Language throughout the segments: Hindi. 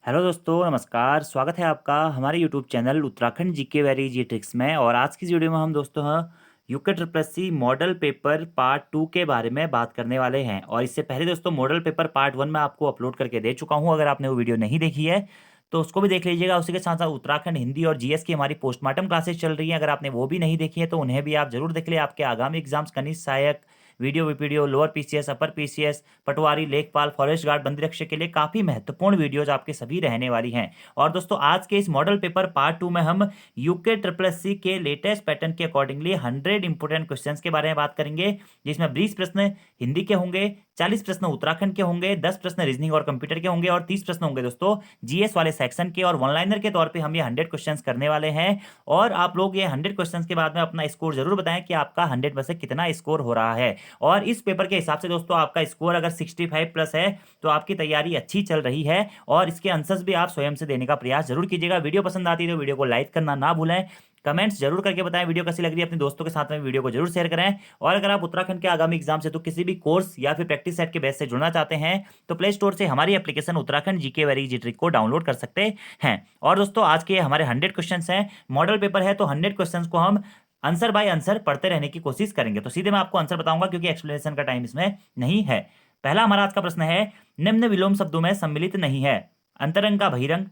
हेलो दोस्तों, नमस्कार। स्वागत है आपका हमारे YouTube channel Uttarakhand GK very G tricks में। और आज की इस वीडियो में हम दोस्तों UK triple C model paper part 2 के बारे में बात करने वाले हैं। और इससे पहले दोस्तों मॉडल पेपर पार्ट 1 में आपको अपलोड करके दे चुका हूं। अगर आपने वो वीडियो नहीं देखी है तो उसको भी देख लीजिएगा। उसी के साथ साथ उत्तराखंड हिंदी और जीएस की हमारी पोस्टमार्टम क्लासेस चल रही हैं। अगर आपने वो भी नहीं देखी है तो उन्हें भी आप जरूर देख ले। आपके आगामी एग्जाम्स कनिष्ठ सहायक, VDO VPDO, lower PCS, upper PCS, patwari, lekhpal, forest guard, बंदी रक्षक के लिए काफी महत्वपूर्ण वीडियोज आपके सभी रहने वाली हैं। और दोस्तों आज के इस मॉडल पेपर पार्ट 2 में हम यूके ट्रिपल एस सी के लेटेस्ट पैटर्न के अकॉर्डिंगली 100 इंपोर्टेंट क्वेश्चंस के बारे में बात करेंगे, जिसमें 20 प्रश्न हिंदी के होंगे, 40 प्रश्न उत्तराखंड के होंगे, 10 प्रश्न रीजनिंग और कंप्यूटर के होंगे और 30 प्रश्न होंगे दोस्तों जीएस वाले सेक्शन के। और वन लाइनर के तौर पे हम ये 100 क्वेश्चंस करने वाले हैं। और आप लोग ये 100 क्वेश्चंस के बाद में अपना स्कोर जरूर बताएं कि आपका 100 में से कितना स्कोर हो रहा है। और इस पेपर के हिसाब से दोस्तों आपका स्कोर अगर 65 प्लस है तो आपकी तैयारी अच्छी चल रही है। और इसके आंसर्स भी आप स्वयं से देने का प्रयास जरूर कीजिएगा। वीडियो पसंद आती है तो वीडियो को लाइक करना ना भूलें। कमेंट्स जरूर करके बताएं वीडियो कैसी लग रही है। अपने दोस्तों के साथ में वीडियो को जरूर शेयर करें। और अगर आप उत्तराखंड के आगामी एग्जाम से तो किसी भी कोर्स या फिर प्रैक्टिस सेट के बेस से जुड़ना चाहते हैं तो प्ले स्टोर से हमारी एप्लीकेशन उत्तराखंड जीके वेरी जी ट्रिक को डाउनलोड कर सकते हैं। और दोस्तों आज के हमारे 100 क्वेश्चन हैं, मॉडल पेपर है तो 100 क्वेश्चन को हम आंसर बाय आंसर पढ़ते रहने की कोशिश करेंगे। तो सीधे मैं आपको आंसर बताऊंगा क्योंकि एक्सप्लेनेशन का टाइम इसमें नहीं है। पहला हमारा आज का प्रश्न है, निम्न विलोम शब्दों में सम्मिलित नहीं है। अंतरंग का बहिरंग,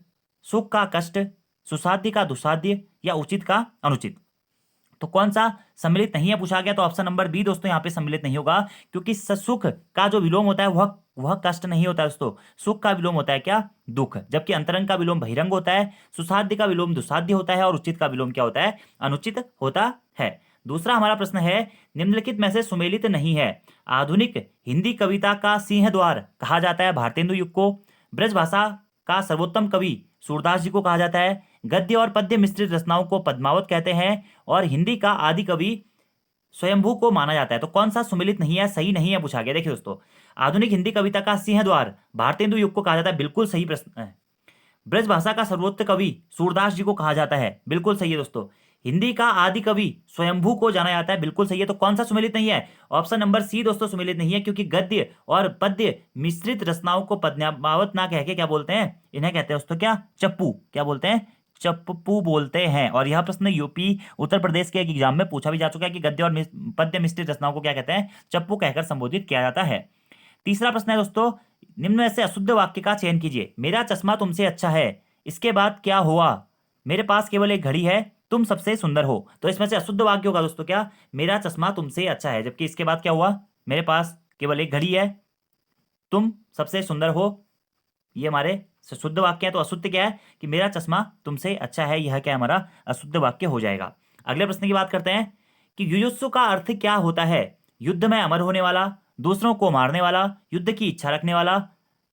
सुख का कष्ट, सुसाध्य का दुसाध्य या उचित का अनुचित। तो कौन सा सम्मिलित नहीं है पूछा गया, तो ऑप्शन नंबर बी दोस्तों यहाँ पे सम्मिलित नहीं होगा। क्योंकि सुख का जो विलोम होता है वह कष्ट नहीं होता है दोस्तों। सुख का विलोम होता है क्या, दुख। जबकि अंतरंग का विलोम बहिरंग होता है, सुसाध्य का विलोम दुसाध्य होता है और उचित का विलोम क्या होता है, अनुचित होता है। दूसरा हमारा प्रश्न है, निम्नलिखित में से सुमेलित नहीं है। आधुनिक हिंदी कविता का सिंह द्वार कहा जाता है भारतेंदु युग को। ब्रजभाषा का सर्वोत्तम कवि सूरदास जी को कहा जाता है। गद्य और पद्य मिश्रित रचनाओं को पद्मावत कहते हैं। और हिंदी का आदि कवि स्वयंभू को माना जाता है। तो कौन सा सुमिलित नहीं है, सही नहीं है पूछा गया। देखिए दोस्तों, आधुनिक हिंदी कविता का सिंह द्वार भारतेंदु युग को कहा जाता है, बिल्कुल सही प्रश्न है। ब्रजभाषा का सर्वोत्तम कवि सूरदास जी को कहा जाता है, बिल्कुल सही है दोस्तों। हिंदी का आदि कवि स्वयंभू को जाना जाता है, बिल्कुल सही है। तो कौन सा सुमेलित नहीं है, ऑप्शन नंबर सी दोस्तों सुमेलित नहीं है। क्योंकि गद्य और पद्य मिश्रित रचनाओं को पद्मावत ना कह के क्या बोलते हैं, इन्हें कहते हैं दोस्तों क्या, चप्पू। क्या बोलते हैं, चप्पू बोलते हैं। और यह प्रश्न यूपी उत्तर प्रदेश के एक एग्जाम में पूछा भी जा चुका है कि गद्य और पद्य मिश्रित रचनाओं को क्या कहते हैं, चप्पू कहकर संबोधित किया जाता है। तीसरा प्रश्न है दोस्तों, निम्न में से अशुद्ध वाक्य का चयन कीजिए। मेरा चश्मा तुमसे अच्छा है, इसके बाद क्या हुआ। मेरे पास केवल एक घड़ी है, तुम सबसे सुंदर हो। तो इसमें से अशुद्ध वाक्य होगा दोस्तों क्या, मेरा चश्मा तुमसे अच्छा है। जबकि इसके बाद क्या हुआ, मेरे पास केवल एक घड़ी है, तुम सबसे सुंदर हो। ये हमारे शुद्ध वाक्य है। तो अशुद्ध क्या है कि मेरा चश्मा तुमसे अच्छा है, यह क्या हमारा अशुद्ध वाक्य हो जाएगा। अगले प्रश्न की बात करते हैं कि युयुत्सु का अर्थ क्या होता है। युद्ध में अमर होने वाला, दूसरों को मारने वाला, युद्ध की इच्छा रखने वाला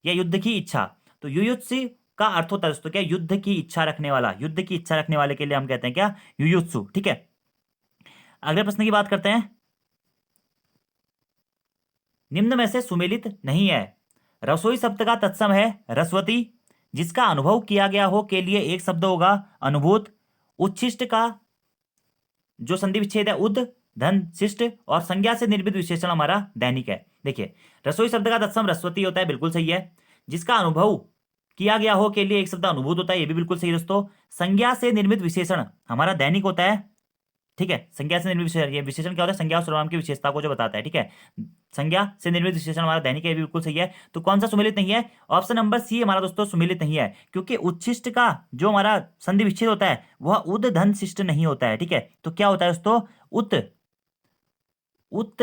या युद्ध की इच्छा। तो युयुत्सु का अर्थ होता है दोस्तों क्या, युद्ध की इच्छा रखने वाला। युद्ध की इच्छा रखने वाले के लिए हम कहते हैं क्या, युयुत्सु। ठीक है, अगले प्रश्न की बात करते हैं, निम्न में से सुमेलित नहीं है। रसोई शब्द का तत्सम है रसवती, जिसका अनुभव किया गया हो के लिए एक शब्द होगा अनुभूत। उच्छिष्ट का जो संधि विच्छेद है उद धन शिष्ट, और संज्ञा से निर्मित विशेषण हमारा दैनिक है। देखिए, रसोई शब्द का तत्सम रसवती होता है, बिल्कुल सही है। जिसका अनुभव किया गया हो के लिए एक शब्द अनुभूत होता है, ये भी बिल्कुल सही दोस्तों। संज्ञा से निर्मित विशेषण हमारा दैनिक होता है। ठीक है, संज्ञा से निर्मित विशेषण, ये विशेषण क्या होता है, संज्ञा और सर्वनाम की विशेषता को जो बताता है। ठीक है, संज्ञा से निर्मित विशेषण हमारा दैनिक है, ये भी बिल्कुल सही है। तो कौन सा सुमेलित नहीं है, ऑप्शन नंबर सी हमारा दोस्तों सुमेलित नहीं है। क्योंकि उच्छिष्ट का जो हमारा संधि विच्छेद होता है वह उद धन शिष्ट नहीं होता है। ठीक है, तो क्या होता है दोस्तों, उत उत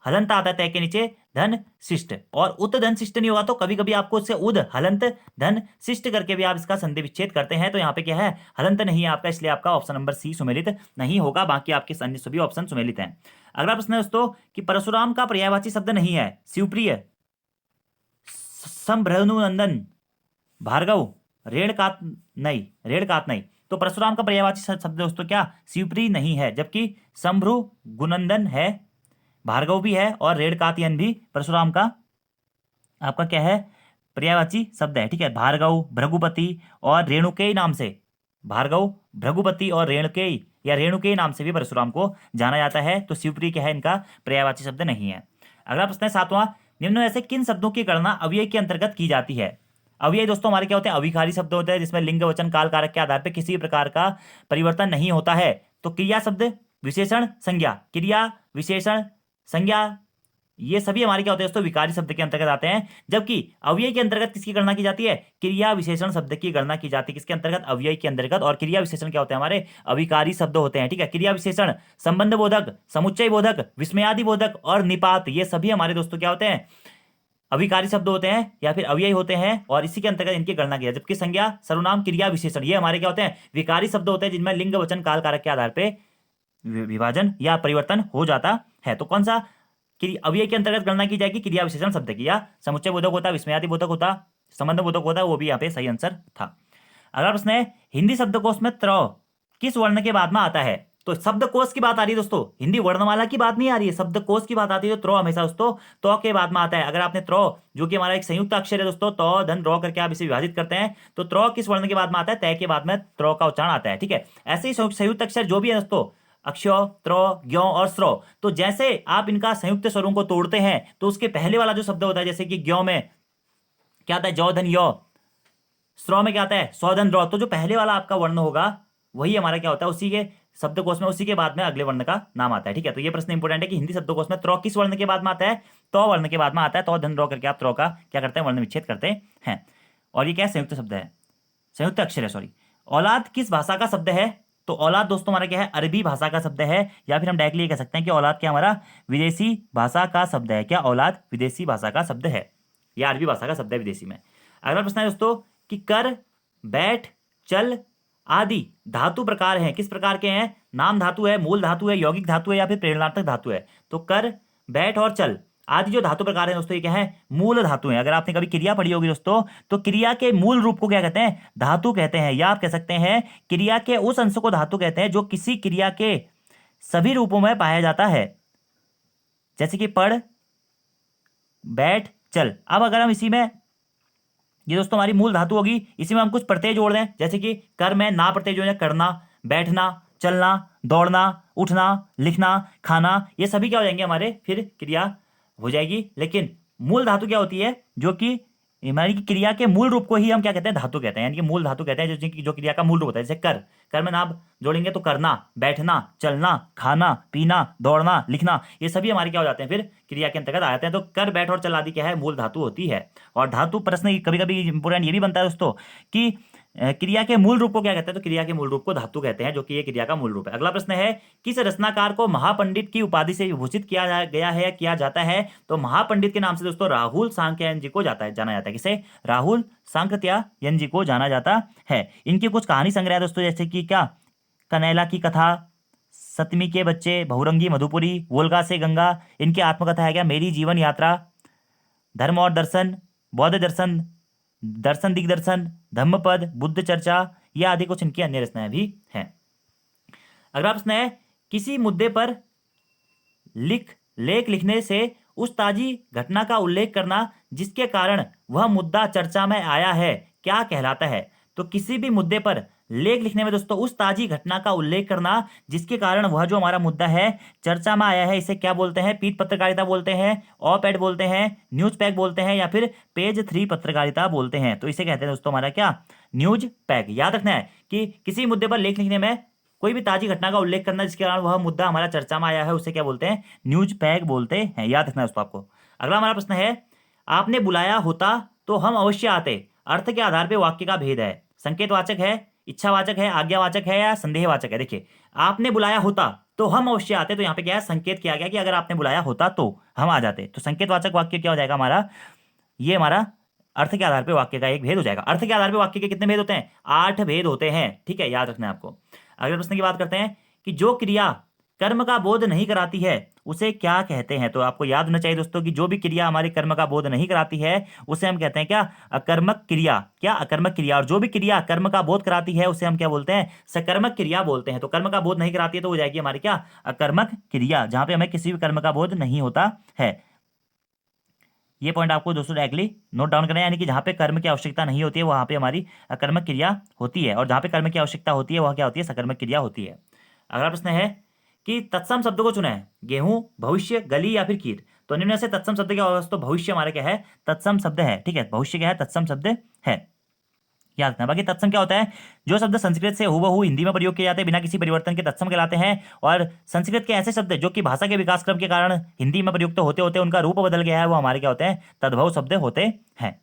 हलंत आता है तय के नीचे धन शिष्ट, और उत धन शिष्ट नहीं होगा तो कभी कभी आपको इससे उद हलंत धन शिष्ट करके भी आप इसका संधि विच्छेद करते हैं। तो यहाँ पे क्या है, हलंत नहीं है आपका, इसलिए आपका ऑप्शन नंबर सी सुमेलित नहीं होगा। बाकी आपके अन्य सभी ऑप्शन सुमेलित हैं। अगला प्रश्न है दोस्तों कि परशुराम का पर्यायवाची शब्द नहीं है। शिवप्रिय, संभ्रनुनंदन, भार्गव, रेणकात नहीं, रेणकात नहीं। तो परशुराम का पर्यायवाची शब्द दोस्तों क्या, शिवप्रिय नहीं है। जबकि संभ्रु गुनंदन है, भार्गव भी है, और रेणकातियन भी परशुराम का आपका क्या है, पर्यायवाची शब्द है। ठीक है, भार्गव, भृगुपति और रेणुकेय नाम से, भार्गव, भृगुपति और रेणुकेय या रेणुकेय नाम से भी परशुराम को जाना जाता है। तो शिवप्रिय क्या है, इनका पर्यायवाची शब्द नहीं है। अगला प्रश्न है सातवां, निम्न में से किन शब्दों की गणना अव्यय के अंतर्गत की जाती है। अव्ययी दोस्तों हमारे क्या होते हैं, अविकारी शब्द होते हैं जिसमें लिंग वचन काल कारक के आधार पर किसी भी प्रकार का परिवर्तन नहीं होता है। तो क्रिया शब्द, विशेषण, संज्ञा, क्रिया, विशेषण, संज्ञा, ये सभी हमारे क्या होते हैं दोस्तों, विकारी शब्द के अंतर्गत आते हैं। जबकि अव्यय के अंतर्गत किसकी गणना की जाती है, क्रिया विशेषण शब्द की गणना की जाती है। किसके अंतर्गत, अव्यय के अंतर्गत। और क्रिया विशेषण क्या होते हैं, हमारे अविकारी शब्द होते हैं। ठीक है, क्रिया विशेषण संबंध बोधक, समुच्चय बोधक, विस्मयादि बोधक और निपात, ये सभी हमारे दोस्तों क्या होते हैं, अविकारी शब्द होते हैं या फिर अव्यय होते हैं और इसी के अंतर्गत इनकी गणना की जाए। जबकि संज्ञा, सर्वनाम, क्रिया, विशेषण ये हमारे क्या होते हैं, विकारी शब्द होते हैं जिनमें लिंग वचन काल कारक के आधार पर विभाजन या परिवर्तन हो जाता है। तो कौन सा अव्यय के अंतर्गत गणना की जाएगी, क्रिया विशेषण शब्द की, या समुच्चय बोधक होता, विस्मयादि बोधक होता, संबंध बोधक होता, वो भी यहाँ पे सही आंसर था। अगला प्रश्न है, हिंदी शब्दकोश में त्र किस वर्ण के बाद में आता है। तो शब्दकोश की बात आ रही है दोस्तों, हिंदी वर्णमाला की बात नहीं आ रही है, शब्दकोश की बात आती है। तो त्र हमेशा दोस्तों तो के बाद में आता है। अगर आपने त्र, जो कि हमारा एक संयुक्त अक्षर है दोस्तों, तो धन रो करके आप इसे विभाजित करते हैं, तो त्र किस वर्ण के बाद में आता है, तय के बाद में त्र का उच्चारण आता है। ठीक है, ऐसे ही संयुक्त अक्षर जो भी है दोस्तों, अक्ष, त्र, ज्ञ और स्र, तो जैसे आप इनका संयुक्त स्वरों को तोड़ते हैं तो उसके पहले वाला जो शब्द होता है, जैसे कि ज्ञ में क्या आता है, जौ धन य, स्र में क्या आता है, सौ धन र, तो जो पहले वाला आपका वर्ण होगा वही हमारा क्या होता है, उसी के शब्दकोश में उसी के बाद में अगले वर्ण का नाम आता है। ठीक है, तो ये प्रश्न इंपोर्टेंट है कि हिंदी शब्दकोश में त्र किस वर्ण के बाद में आता है, तो वर्ण के बाद में आता है। तो धन र करके आप त्र का क्या करते हैं, वर्ण विच्छेद करते हैं। और ये क्या संयुक्त शब्द है, संयुक्त अक्षर है, सॉरी। औलाद किस भाषा का शब्द है। तो औलाद दोस्तों हमारा क्या है, अरबी भाषा का शब्द है, या फिर हम डायरेक्टली ये कह सकते हैं कि औलाद क्या हमारा विदेशी भाषा का शब्द है। क्या औलाद विदेशी भाषा का शब्द है या अरबी भाषा का शब्द है विदेशी में। अगला प्रश्न है दोस्तों कि कर, बैठ, चल आदि धातु प्रकार हैं, किस प्रकार के हैं, नाम धातु है, मूल धातु है, यौगिक धातु है या फिर प्रेरणात्मक धातु है। तो कर, बैठ और चल आदि जो धातु प्रकार है दोस्तों, ये क्या है, मूल धातु है। अगर आपने कभी क्रिया पढ़ी होगी दोस्तों, तो क्रिया के मूल रूप को क्या कहते हैं, धातु कहते हैं, या आप कह सकते हैं क्रिया के उस अंश को धातु कहते हैं जो किसी क्रिया के सभी रूपों में पाया जाता है, जैसे कि पढ़, बैठ, चल। अब अगर हम इसी में, ये दोस्तों हमारी मूल धातु होगी, इसी में हम कुछ प्रत्यय जोड़ दें, जैसे कि कर में ना प्रत्यय जो है, करना, बैठना, चलना, दौड़ना, उठना, लिखना, खाना, ये सभी क्या हो जाएंगे हमारे, फिर क्रिया हो जाएगी। लेकिन मूल धातु क्या होती है, जो कि हमारी क्रिया के मूल रूप को ही हम क्या कहते हैं, धातु कहते हैं, यानी कि मूल धातु कहते हैं जो क्रिया का मूल रूप होता है। जैसे कर में नाम जोड़ेंगे तो करना, बैठना, चलना, खाना, पीना, दौड़ना, लिखना, ये सभी हमारे क्या हो जाते हैं, फिर क्रिया के अंतर्गत आ जाते हैं। तो कर, बैठ और चल आदि क्या है, मूल धातु होती है। और धातु प्रश्न कभी कभी इंपोर्टेंट ये भी बनता है दोस्तों कि क्रिया के मूल रूप को क्या कहते हैं, तो क्रिया के मूल रूप को धातु कहते हैं, जो कि ये क्रिया का मूल रूप है। अगला प्रश्न है, किस रचनाकार को महापंडित की उपाधि से विभूषित किया गया है या किया जाता है। तो महापंडित के नाम से दोस्तों राहुल सांकृत्यायन जी को जाना जाता है। किसे, राहुल सांकृत्यायन जी को जाना जाता है। इनकी कुछ कहानी संग्रह दोस्तों, जैसे कि क्या, कनैला की कथा, सतमी के बच्चे, बहुरंगी मधुपुरी, वोल्गा से गंगा, इनकी आत्मकथा है क्या, मेरी जीवन यात्रा, धर्म और दर्शन, बौद्ध दर्शन, दर्शन दिग्दर्शन, धम्मपद, बुद्ध चर्चा, या आदि कुछ इनकी अन्य रचनाएं भी हैं। अगला प्रश्न है, किसी मुद्दे पर लेख लिखने से उस ताजी घटना का उल्लेख करना जिसके कारण वह मुद्दा चर्चा में आया है, क्या कहलाता है। तो किसी भी मुद्दे पर लेख लिखने में दोस्तों उस ताजी घटना का उल्लेख करना जिसके कारण वह जो हमारा मुद्दा है चर्चा में आया है, इसे क्या बोलते हैं, पीठ पत्रकारिता बोलते हैं, ऑप एड बोलते हैं, न्यूज पैक बोलते हैं, या फिर पेज 3 पत्रकारिता बोलते हैं। तो इसे कहते हैं दोस्तों हमारा क्या, न्यूज पैक। याद रखना है कि किसी मुद्दे पर लेख लिखने में कोई भी ताजी घटना का उल्लेख करना जिसके कारण वह मुद्दा हमारा चर्चा में आया है, उसे क्या बोलते हैं, न्यूज पैक बोलते हैं। याद रखना है दोस्तों आपको। अगला हमारा प्रश्न है, आपने बुलाया होता तो हम अवश्य आते, अर्थ के आधार पर वाक्य का भेद है, संकेतवाचक है, इच्छावाचक है, आज्ञावाचक है या संदेहवाचक है। देखिए, आपने बुलाया होता तो हम अवश्य आते, तो यहाँ पे क्या है, संकेत किया गया कि अगर आपने बुलाया होता तो हम आ जाते। तो संकेतवाचक वाक्य क्या हो जाएगा हमारा, ये हमारा अर्थ के आधार पर वाक्य का एक भेद हो जाएगा। अर्थ के आधार पर वाक्य के कितने भेद होते हैं, 8 भेद होते हैं। ठीक है, याद रखना है आपको। अगले प्रश्न की बात करते हैं कि जो क्रिया कर्म का बोध नहीं कराती है उसे क्या कहते हैं। तो आपको याद होना चाहिए दोस्तों कि जो भी क्रिया हमारे कर्म का बोध नहीं कराती है उसे हम कहते हैं क्या, अकर्मक क्रिया। क्या, अकर्मक क्रिया। और जो भी क्रिया कर्म का बोध कराती है उसे हम क्या बोलते हैं, सकर्मक क्रिया बोलते हैं। तो कर्म का बोध नहीं कराती है तो हो जाएगी हमारी क्या, अकर्मक क्रिया, जहां पे हमें किसी भी कर्म का बोध नहीं होता है। ये पॉइंट आपको दोस्तों डायरेक्टली नोट डाउन करना है, यानी कि जहां पे कर्म की आवश्यकता नहीं होती है वहां पे हमारी अकर्मक क्रिया होती है, और जहां पे कर्म की आवश्यकता होती है वह क्या होती है, सकर्मक क्रिया होती है। अगला प्रश्न है कि तत्सम शब्द को चुना है, गेहूं, भविष्य, गली या फिर कीट। तो निम्न में से तत्सम शब्द क्या होगा दोस्तों? भविष्य हमारा क्या है? तत्सम शब्द है। ठीक है, भविष्य क्या है? तत्सम शब्द है, याद रखना। बाकी तत्सम क्या होता है? जो शब्द संस्कृत से हूबहू हिंदी में प्रयोग किए जाते हैं बिना किसी परिवर्तन के तत्सम कहलाते हैं। और संस्कृत के ऐसे शब्द जो कि भाषा के विकास क्रम के कारण हिंदी में प्रयुक्त होते होते उनका रूप बदल गया है, वो हमारे क्या होते हैं? तद्भव शब्द होते हैं।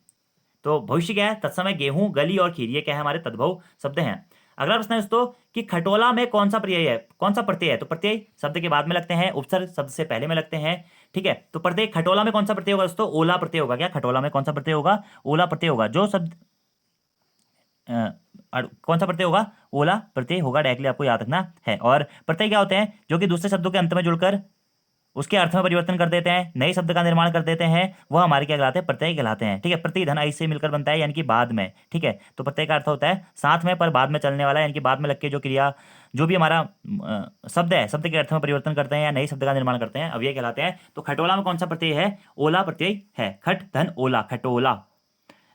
तो भविष्य क्या है? तत्सम है गेहूं, गली और खीर, ये क्या है? हमारे तद्भव शब्द हैं। अगला प्रश्न है दोस्तों कि खटोला में कौन सा प्रत्यय है? कौन सा प्रत्यय है? तो प्रत्यय शब्द के बाद में लगते हैं, उपसर्ग शब्द से पहले में लगते हैं। ठीक है, तो प्रत्यय खटोला में कौन सा प्रत्यय होगा दोस्तों? ओला प्रत्यय होगा। क्या खटोला में कौन सा प्रत्यय होगा? ओला प्रत्यय होगा। जो शब्द कौन सा प्रत्यय होगा? ओला प्रत्यय होगा। डायरेक्टली आपको याद रखना है। और प्रत्यय क्या होते हैं? जो कि दूसरे शब्दों के अंत में जुड़कर उसके अर्थ में परिवर्तन कर देते हैं, नए शब्द का निर्माण कर देते हैं, वह हमारे क्या कहलाते हैं? प्रत्यय कहलाते हैं। ठीक है, प्रत्यय धन आई से मिलकर बनता है, यानी कि बाद में। ठीक है, तो प्रत्यय का अर्थ होता है साथ में पर बाद में चलने वाला, यानी कि बाद में लग के जो क्रिया जो भी हमारा शब्द है, शब्द के अर्थ में परिवर्तन करते हैं या नए शब्द का निर्माण करते हैं, अब ये कहलाते हैं। तो खटोला में कौन सा प्रत्यय है? ओला प्रत्यय है। खट धन ओला, खटोला।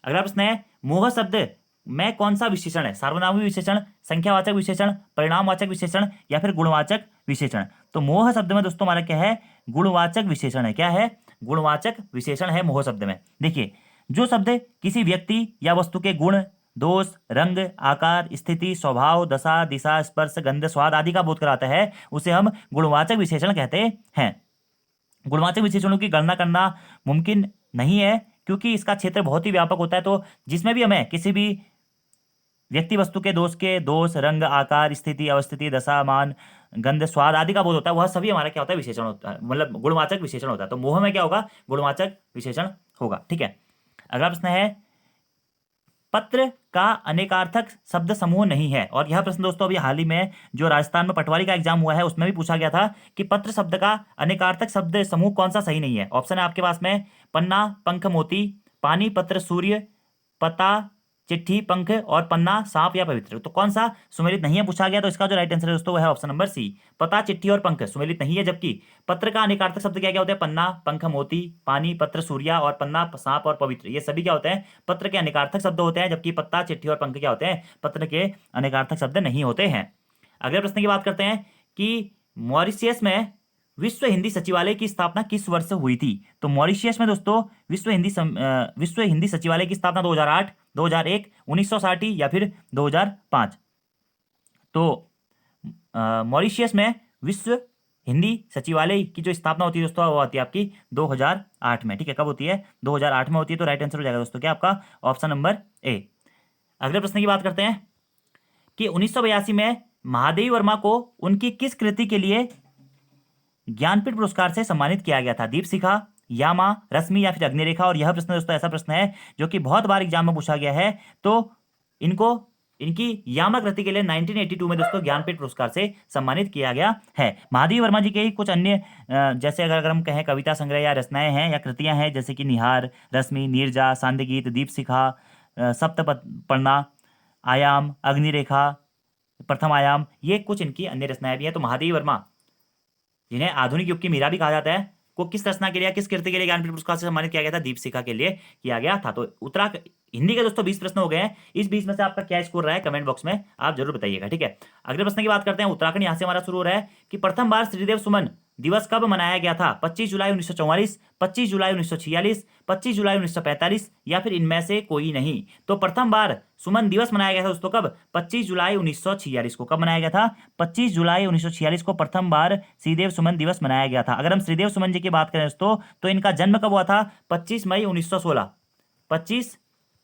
अगला प्रश्न है मोह शब्द में कौन सा विशेषण है? सार्वनामिक विशेषण, संख्यावाचक विशेषण, परिणामवाचक विशेषण या फिर गुणवाचक विशेषण? तो मोह शब्द में दोस्तों हमारा क्या है? गुणवाचक विशेषण है। क्या है? गुणवाचक विशेषण है मोह शब्द में। देखिए, जो शब्द किसी व्यक्ति या वस्तु के गुण, दोष, रंग, आकार, स्थिति, स्वभाव, दशा, दिशा, स्पर्श, गंध, स्वाद आदि का बोध कराता है, उसे हम गुणवाचक विशेषण कहते हैं। गुणवाचक विशेषणों की गणना करना मुमकिन नहीं है, क्योंकि इसका क्षेत्र बहुत ही व्यापक होता है। तो जिसमें भी हमें किसी भी व्यक्ति वस्तु के दोष, रंग, आकार, स्थिति, अवस्थिति, दशा, मान, गंध, स्वाद आदि का बोध होता है, वह सभी हमारा क्या होता है? विशेषण होता है, मतलब गुणवाचक विशेषण होता है। तो मोह में क्या होगा? गुणवाचक विशेषण होगा। ठीक है, अगला प्रश्न है पत्र का अनेकार्थक शब्द समूह नहीं है। और यह प्रश्न दोस्तों अभी हाल ही में जो राजस्थान में पटवारी का एग्जाम हुआ है उसमें भी पूछा गया था कि पत्र शब्द का अनेकार्थक शब्द समूह कौन सा सही नहीं है। ऑप्शन है आपके पास में पन्ना, पंख, मोती, पानी, पत्र, सूर्य, पता, चिट्ठी, पंख और पन्ना, सांप या पवित्र। तो कौन सा सुमेलित नहीं है पूछा गया। तो इसका जो राइट आंसर है दोस्तों वह है ऑप्शन नंबर सी, पता, चिट्ठी और पंख सुमेलित नहीं है। जबकि पत्र का अनेकार्थक शब्द क्या क्या होते हैं? पन्ना, पंख, मोती, पानी, पत्र, सूर्या और पन्ना, सांप और पवित्र, ये सभी क्या होते हैं? पत्र के अनेकार्थक शब्द होते हैं। जबकि पत्ता, चिट्ठी और पंख क्या होते हैं? पत्र के अनेकार्थक शब्द नहीं होते हैं। अगले प्रश्न की बात करते हैं कि मॉरिशियस में विश्व हिंदी सचिवालय की स्थापना किस वर्ष हुई थी? तो मॉरिशियस में दोस्तों विश्व हिंदी सचिवालय की स्थापना 2008, 2001, 1960 या फिर 2005। तो मॉरिशियस में विश्व हिंदी सचिवालय की जो स्थापना होती है दोस्तों वो होती है आपकी 2008 में। ठीक है, कब होती है? 2008 में होती है। तो राइट आंसर हो जाएगा दोस्तों क्या आपका? Option number A. अगले प्रश्न की बात करते हैं कि 1982 में महादेवी वर्मा को उनकी किस कृति के लिए ज्ञानपीठ पुरस्कार से सम्मानित किया गया था? दीपशिखा, यामा, रश्मि या फिर अग्निरेखा। और यह प्रश्न दोस्तों ऐसा प्रश्न है जो कि बहुत बार एग्जाम में पूछा गया है। तो इनकी यामा कृति के लिए 1982 में दोस्तों ज्ञानपीठ पुरस्कार से सम्मानित किया गया है। महादेवी वर्मा जी के ही कुछ अन्य जैसे अगर हम कहें कविता संग्रह या रचनाएं हैं या कृतियां हैं, जैसे कि निहार, रश्मि, नीरजा, सांध्य गीत, दीपशिखा, सप्तपर्णा, आयाम, अग्निरेखा, प्रथम आयाम, ये कुछ इनकी अन्य रचनाएं भी हैं। तो महादेवी वर्मा जिन्हें आधुनिक युग की मीरा भी कहा जाता है, को किस रचना के लिए, किस कृति के लिए ज्ञानपीठ पुरस्कार से सम्मानित किया गया था? दीपशिखा के लिए किया गया था। तो हिंदी के दोस्तों 20 प्रश्न हो गए हैं। इस 20 में से आपका क्या स्कोर रहा है कमेंट बॉक्स में आप जरूर बताइएगा। ठीक है, अगले प्रश्न की बात करते हैं। उत्तराखंड यहाँ से हमारा शुरू हो रहा है कि प्रथम बार श्रीदेव सुमन दिवस कब मनाया गया था? 25 जुलाई 1944, 25 जुलाई 1946, 25 जुलाई 1945 या फिर इनमें से कोई नहीं। तो प्रथम बार सुमन दिवस मनाया गया था दोस्तों कब? 25 जुलाई 1946 को। कब मनाया गया था? 25 जुलाई 1946 को प्रथम बार श्रीदेव सुमन दिवस मनाया गया था। अगर हम श्रीदेव सुमन जी की बात करें दोस्तों तो इनका जन्म कब हुआ था? 25 मई 1916। 25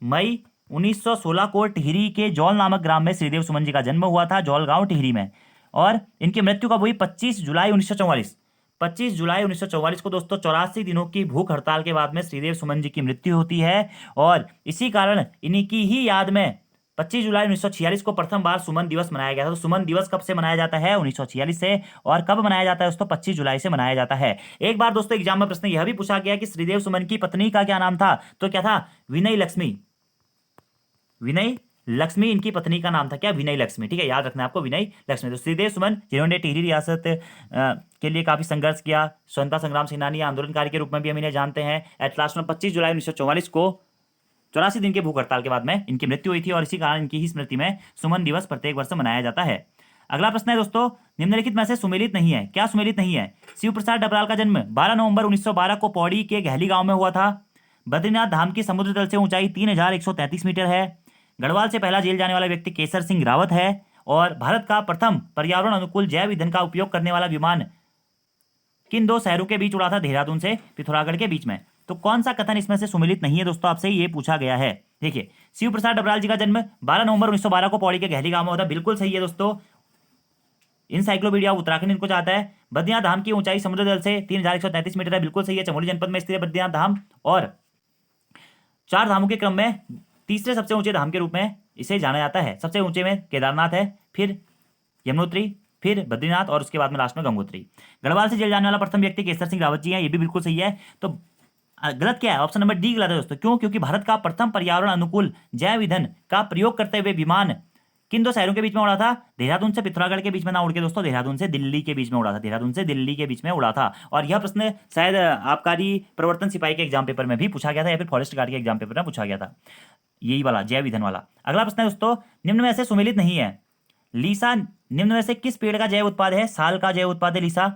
मई 1916 को टिहरी के जौल नामक ग्राम में श्रीदेव सुमन जी का जन्म हुआ था, जौल गांव टिहरी में। और इनकी मृत्यु कब हुई? 25 जुलाई 1944। 25 जुलाई 1944 को दोस्तों 84 दिनों की भूख हड़ताल के बाद में श्रीदेव सुमन जी की मृत्यु होती है। और इसी कारण इन्हीं ही याद में 25 जुलाई 1946 को प्रथम बार सुमन दिवस मनाया गया था। तो सुमन दिवस कब से मनाया जाता है? 1946 से। और कब मनाया जाता है दोस्तों? 25 जुलाई से मनाया जाता है। एक बार दोस्तों एग्जाम में प्रश्न यह भी पूछा गया कि श्रीदेव सुमन की पत्नी का क्या नाम था? तो क्या था? विनय लक्ष्मी। विनय लक्ष्मी इनकी पत्नी का नाम था। क्या? विनय लक्ष्मी। ठीक है, याद रखना है आपको, विनय लक्ष्मी। तो श्रीदेव सुमन जिन्होंने टिहरी रियासत के लिए काफी संघर्ष किया, स्वतंत्रता संग्राम सेनानी, आंदोलनकारी के रूप में भी हम इन्हें जानते हैं। एट लास्ट में 25 जुलाई 1944 को 84 दिन के भूख हड़ताल के बाद में इनकी मृत्यु हुई थी। और इसी कारण इनकी ही स्मृति में सुमन दिवस प्रत्येक वर्ष मनाया जाता है। अगला प्रश्न है दोस्तों, निम्नलिखित में से सुमेलित नहीं है। क्या सुमेलित नहीं है? शिव प्रसाद डबराल का जन्म 12 नवंबर 1912 को पौड़ी के गहली गांव में हुआ था। बद्रीनाथ धाम की समुद्र तल से ऊंचाई 3133 मीटर है। गढ़वाल से पहला जेल जाने वाला व्यक्ति केसर सिंह रावत है। और भारत का प्रथम पर्यावरण अनुकूल जैव ईंधन का उपयोग करने वाला विमान किन दो शहरों के बीच उड़ा था? देहरादून से पिथौरागढ़ के बीच में। तो कौन सा कथन इसमें से सुमिलित नहीं है दोस्तों? आपसे ये पूछा गया है। देखिए, शिव प्रसाद डबराल जी का जन्म 12 नवंबर 1912 को पौड़ी के गहली गांव में होता, बिल्कुल सही है दोस्तों। इनसाइक्लोपीडिया उत्तराखंड इनको चाहता है। बद्रीनाथ धाम की ऊंचाई समुद्र तल से 3133 मीटर है, बिल्कुल सही है, चमोली जनपद में स्थित है बद्रीनाथ धाम। और 4 धामों के क्रम में तीसरे सबसे ऊंचे धाम के रूप में इसे जाना जाता है। सबसे ऊंचे में केदारनाथ है, फिर यमुनोत्री, फिर बद्रीनाथ और उसके बाद में लास्ट में गंगोत्री। गढ़वाल से जेल जाने वाला प्रथम व्यक्ति केसर सिंह रावत जी हैं, ये भी बिल्कुल सही है। तो गलत क्या है? ऑप्शन नंबर डी गलत है दोस्तों। क्यों? क्योंकि भारत का प्रथम पर्यावरण अनुकूल जैव ईंधन का प्रयोग करते हुए विमान किन दो शहरों के बीच में उड़ा था? देहरादून से पिथौरागढ़ के बीच में ना उड़ के दोस्तों, देहरादून से दिल्ली के बीच में उड़ा था। देहरादून से दिल्ली के बीच में उड़ा था। और यह प्रश्न शायद आबकारी प्रवर्तन सिपाही के एग्जाम पेपर में भी पूछा गया था, या फिर फॉरेस्ट गार्ड के एग्जाम पेपर में पूछा गया था, यही वाला जैव ईंधन वाला। अगला प्रश्न है दोस्तों, निम्न में से सुमेलित नहीं है। लीसा निम्न में से किस पेड़ का जैव उत्पाद है? साल का जैव उत्पाद है लीसा।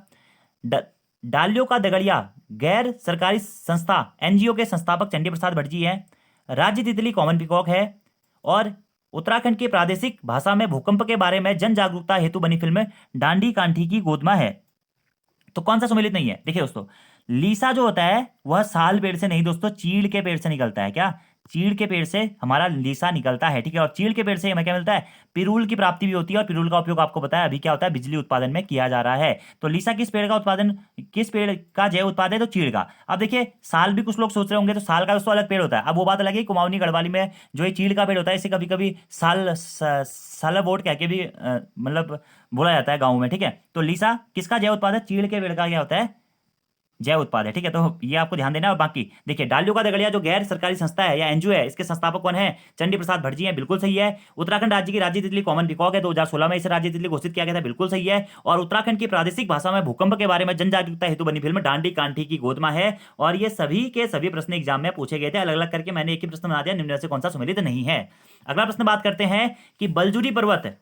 डालियों का दगड़िया गैर सरकारी संस्था एनजीओ के संस्थापक चंडी प्रसाद भट्ट जी हैं। राज्य तितली कॉमन पीकॉक है। और उत्तराखंड की प्रादेशिक भाषा में भूकंप के बारे में जन जागरूकता हेतु बनी फिल्म डांडी कांठी की गोदमा है। तो कौन सा सुमेलित नहीं है? देखिए दोस्तों, लीसा जो होता है वह साल पेड़ से नहीं दोस्तों, चीड़ के पेड़ से निकलता है। क्या? चीड़ के पेड़ से हमारा लीसा निकलता है, ठीक है। और चीड़ के पेड़ से हमें क्या मिलता है? पिरूल की प्राप्ति भी होती है। और पिरूल का उपयोग आपको पता है अभी क्या होता है? बिजली उत्पादन में किया जा रहा है। तो लीसा किस पेड़ का उत्पादन, किस पेड़ का जैव उत्पाद है? तो चीड़ का। अब देखिए, साल भी कुछ लोग सोच रहे होंगे, तो साल का दोस्तों अलग पेड़ होता है। अब वो बात अलग है, कुमाऊनी गढ़वाली में जो ये चीड़ का पेड़ होता है, इसे कभी कभी सालवोट कह के भी मतलब बोला जाता है गाँव में, ठीक है। तो लीसा किसका जैव उत्पाद है? चीड़ के पेड़ का क्या होता है? जैव उत्पाद है, ठीक है। तो ये आपको ध्यान देना है। और बाकी देखिए, डालियों का दगड़िया जो गैर सरकारी संस्था है या एनजीओ है, इसके संस्थापक कौन है? चंडी प्रसाद भट्ट जी हैं, बिल्कुल सही है। उत्तराखंड राज्य की राज्य तितली कॉमन पीकॉक है, 2016 में इसे राज्य तितली घोषित किया गया था, बिल्कुल सही है। और उत्तराखंड की प्रादेशिक भाषा में भूकंप के बारे में जन जागरूकता हेतु बनी फिल्म डांडी कांठी की गोदमा है। और ये सभी के सभी प्रश्न एग्जाम में पूछे गए थे, अलग अलग करके मैंने एक ही प्रश्न बना दिया, निम्न में से कौन सा सुमेलित नहीं है। अगला प्रश्न बात करते हैं कि बलजूरी पर्वत,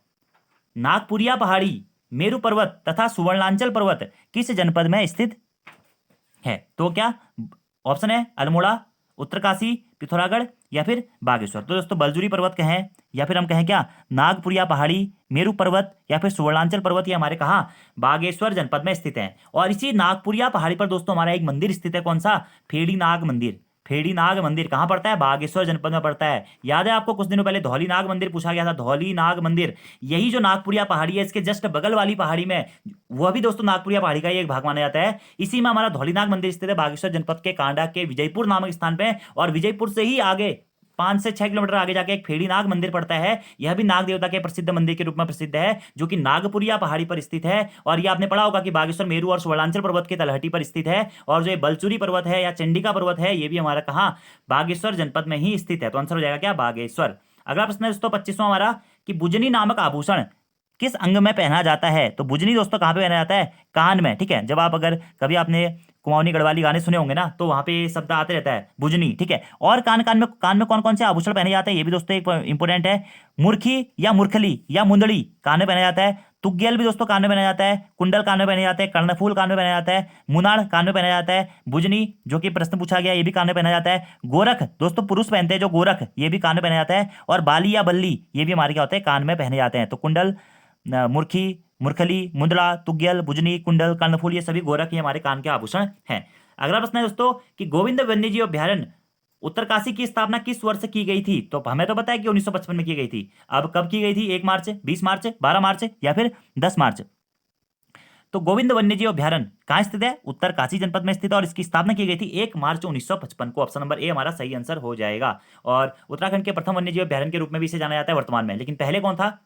नागपुरिया पहाड़ी, मेरू पर्वत तथा सुवर्णांचल पर्वत किस जनपद में स्थित है? तो क्या ऑप्शन है? अल्मोड़ा, उत्तरकाशी, पिथौरागढ़ या फिर बागेश्वर। तो दोस्तों, बलजूरी पर्वत कहें या फिर हम कहें क्या, नागपुरिया पहाड़ी, मेरू पर्वत या फिर सुवर्णांचल पर्वत, ये हमारे कहाँ? बागेश्वर जनपद में स्थित है। और इसी नागपुरिया पहाड़ी पर दोस्तों हमारा एक मंदिर स्थित है, कौन सा? फेड़ीनाग मंदिर। फेड़ीनाग मंदिर कहाँ पड़ता है? बागेश्वर जनपद में पड़ता है। याद है आपको, कुछ दिनों पहले धौलीनाग मंदिर पूछा गया था, धौलीनाग मंदिर। यही जो नागपुरिया पहाड़ी है, इसके जस्ट बगल वाली पहाड़ी में, वह भी दोस्तों नागपुरिया पहाड़ी का ही एक भाग माना जाता है। इसी में हमारा धौलीनाग मंदिर स्थित है, बागेश्वर जनपद के कांडा के विजयपुर नामक स्थान पे। और विजयपुर से ही आगे 5 से 6 किलोमीटर आगे जाके एक फेड़ीनाग मंदिर पड़ता है। यह भी नाग देवता के प्रसिद्ध मंदिर के रूप में प्रसिद्ध है, जो कि नागपुरिया पहाड़ी पर स्थित है। और ये आपने पढ़ा होगा कि बागेश्वर, मेरू और सुवर्णांचल पर्वत के तलहटी पर स्थित है। और जो ये बलचूरी पर्वत है या चंडिका पर्वत है, ये भी हमारा कहाँ? बागेश्वर जनपद में ही स्थित है। तो आंसर हो जाएगा क्या? बागेश्वर। अगला प्रश्न है दोस्तों 25वां हमारा, कि बुजनी नामक आभूषण किस अंग में पहना जाता है? तो बुजनी दोस्तों कहाँ पे पहना जाता है? कान में, ठीक है। जब आप अगर कभी आपने कुमाऊनी गढ़वाली गाने सुने होंगे ना, तो वहां पे ये शब्द आते रहता है, बुजनी, ठीक है। और कान में कौन कौन से आभूषण पहने जाते हैं, ये भी दोस्तों एक इंपोर्टेंट है। मुर्खी या मुरखली या मुंदड़ी कान में पहना जाता है। तुग्यल भी दोस्तों कान में पहना जाता है। कुंडल कान में पहने जाते हैं। कर्णफूल कान में पहना जाता है। मुनाड़ कान में पहना जाता है। बुजनी जो कि प्रश्न पूछा गया, ये भी कान में पहना जाता है। गोरख दोस्तों पुरुष पहनते हैं, जो गोरख, ये भी कान में पहना जाता है। और बाली या बल्ली, ये भी हमारे क्या होते हैं? कान में पहने जाते हैं। तो कुंडल, मुर्खी, मुरखली, मुंदड़ा, तुग्यल, बुजनी, कुंडल, कर्णफूल, ये सभी गोरख ही हमारे कान के आभूषण हैं। अगला प्रश्न है दोस्तों कि गोविंद वन्यजीव अभ्यारण्य उत्तरकाशी की स्थापना किस वर्ष की गई थी? तो हमें तो पता है कि 1955 में की गई थी। अब कब की गई थी? 1 मार्च, 20 मार्च, 12 मार्च या फिर 10 मार्च? तो गोविंद वन्यजीव अभ्यारण्य कहाँ स्थित है? उत्तरकाशी जनपद में स्थित है। और इसकी स्थापना की गई थी 1 मार्च 1955 को। ऑप्शन नंबर ए हमारा सही आंसर हो जाएगा। और उत्तराखंड के प्रथम वन्यजीव अभ्यारण्य के रूप में भी इसे जाना जाता है वर्तमान में। लेकिन पहले कौन था?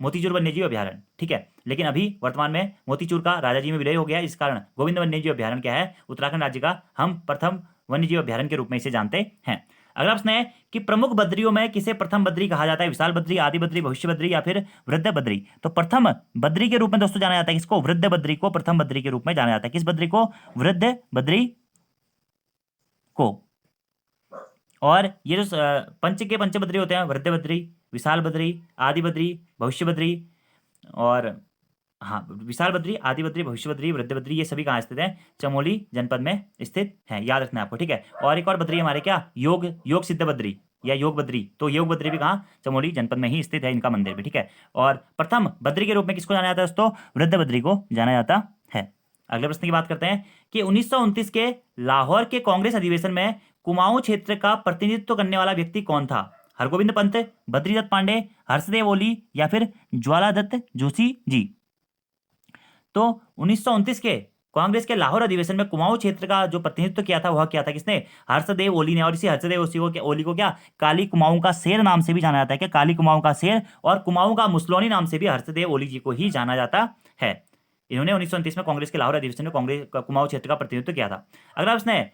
मोतीचूर वन्यजीव अभ्यारण्य, ठीक है। लेकिन अभी वर्तमान में मोतीचूर का राजाजी में विलय हो गया, इस कारण गोविंद वन्यजीव अभ्यारण्य क्या है? उत्तराखंड राज्य का हम प्रथम वन्यजीव अभ्यारण्य के रूप में इसे जानते हैं। अगला प्रश्न है कि प्रमुख बद्रियों में किसे प्रथम बद्री कहा जाता है? विशाल बद्री, आदि बद्री, भविष्य बद्री या फिर वृद्ध बद्री? तो प्रथम बद्री के रूप में दोस्तों जाना जाता है किसको? वृद्ध बद्री को प्रथम बद्री के रूप में जाना जाता है। किस बद्री को? वृद्ध बद्री को। और ये जो पंच के पंचबद्री होते हैं, वृद्ध बद्री, विशाल बद्री, आदि बद्री, भविष्य बद्री और हाँ, विशाल बद्री, आदि बद्री, भविष्य बद्री, वृद्ध बद्री, ये सभी कहाँ स्थित है? चमोली जनपद में स्थित है, याद रखना है आपको, ठीक है। और एक और बद्री हमारे क्या, योग योग सिद्ध बद्री या योग बद्री, तो योग बद्री भी कहाँ, चमोली जनपद में ही स्थित है इनका मंदिर भी, ठीक है। और प्रथम बद्री के रूप में किसको जाना जाता है दोस्तों? वृद्ध बद्री को जाना जाता है। अगले प्रश्न की बात करते हैं कि 1929 के लाहौर के कांग्रेस अधिवेशन में कुमाऊं क्षेत्र का प्रतिनिधित्व करने वाला व्यक्ति कौन था? हरगोविंद पंत, बद्रीदत्त पांडे, हर्षदेव ओली या फिर ज्वालादत्त जोशी जी। तो 1929 के कांग्रेस के लाहौर अधिवेशन में कुमाऊं क्षेत्र का जो प्रतिनिधित्व किया था वह किया था किसने? हर्षदेव ओली ने। और इसी हर्षदेव ओली को क्या काली कुमाऊं का शेर नाम से भी जाना जाता है, क्या काली कुमाऊं का शेर और कुमाऊं का मुसलोनी नाम से भी हर्षदेव ओली जी को ही जाना जाता है। इन्होंने 1929 में कांग्रेस के लाहौर अधिवेशन में कांग्रेस कुमाऊं क्षेत्र का प्रतिनिधित्व किया था। अगला प्रश्न है,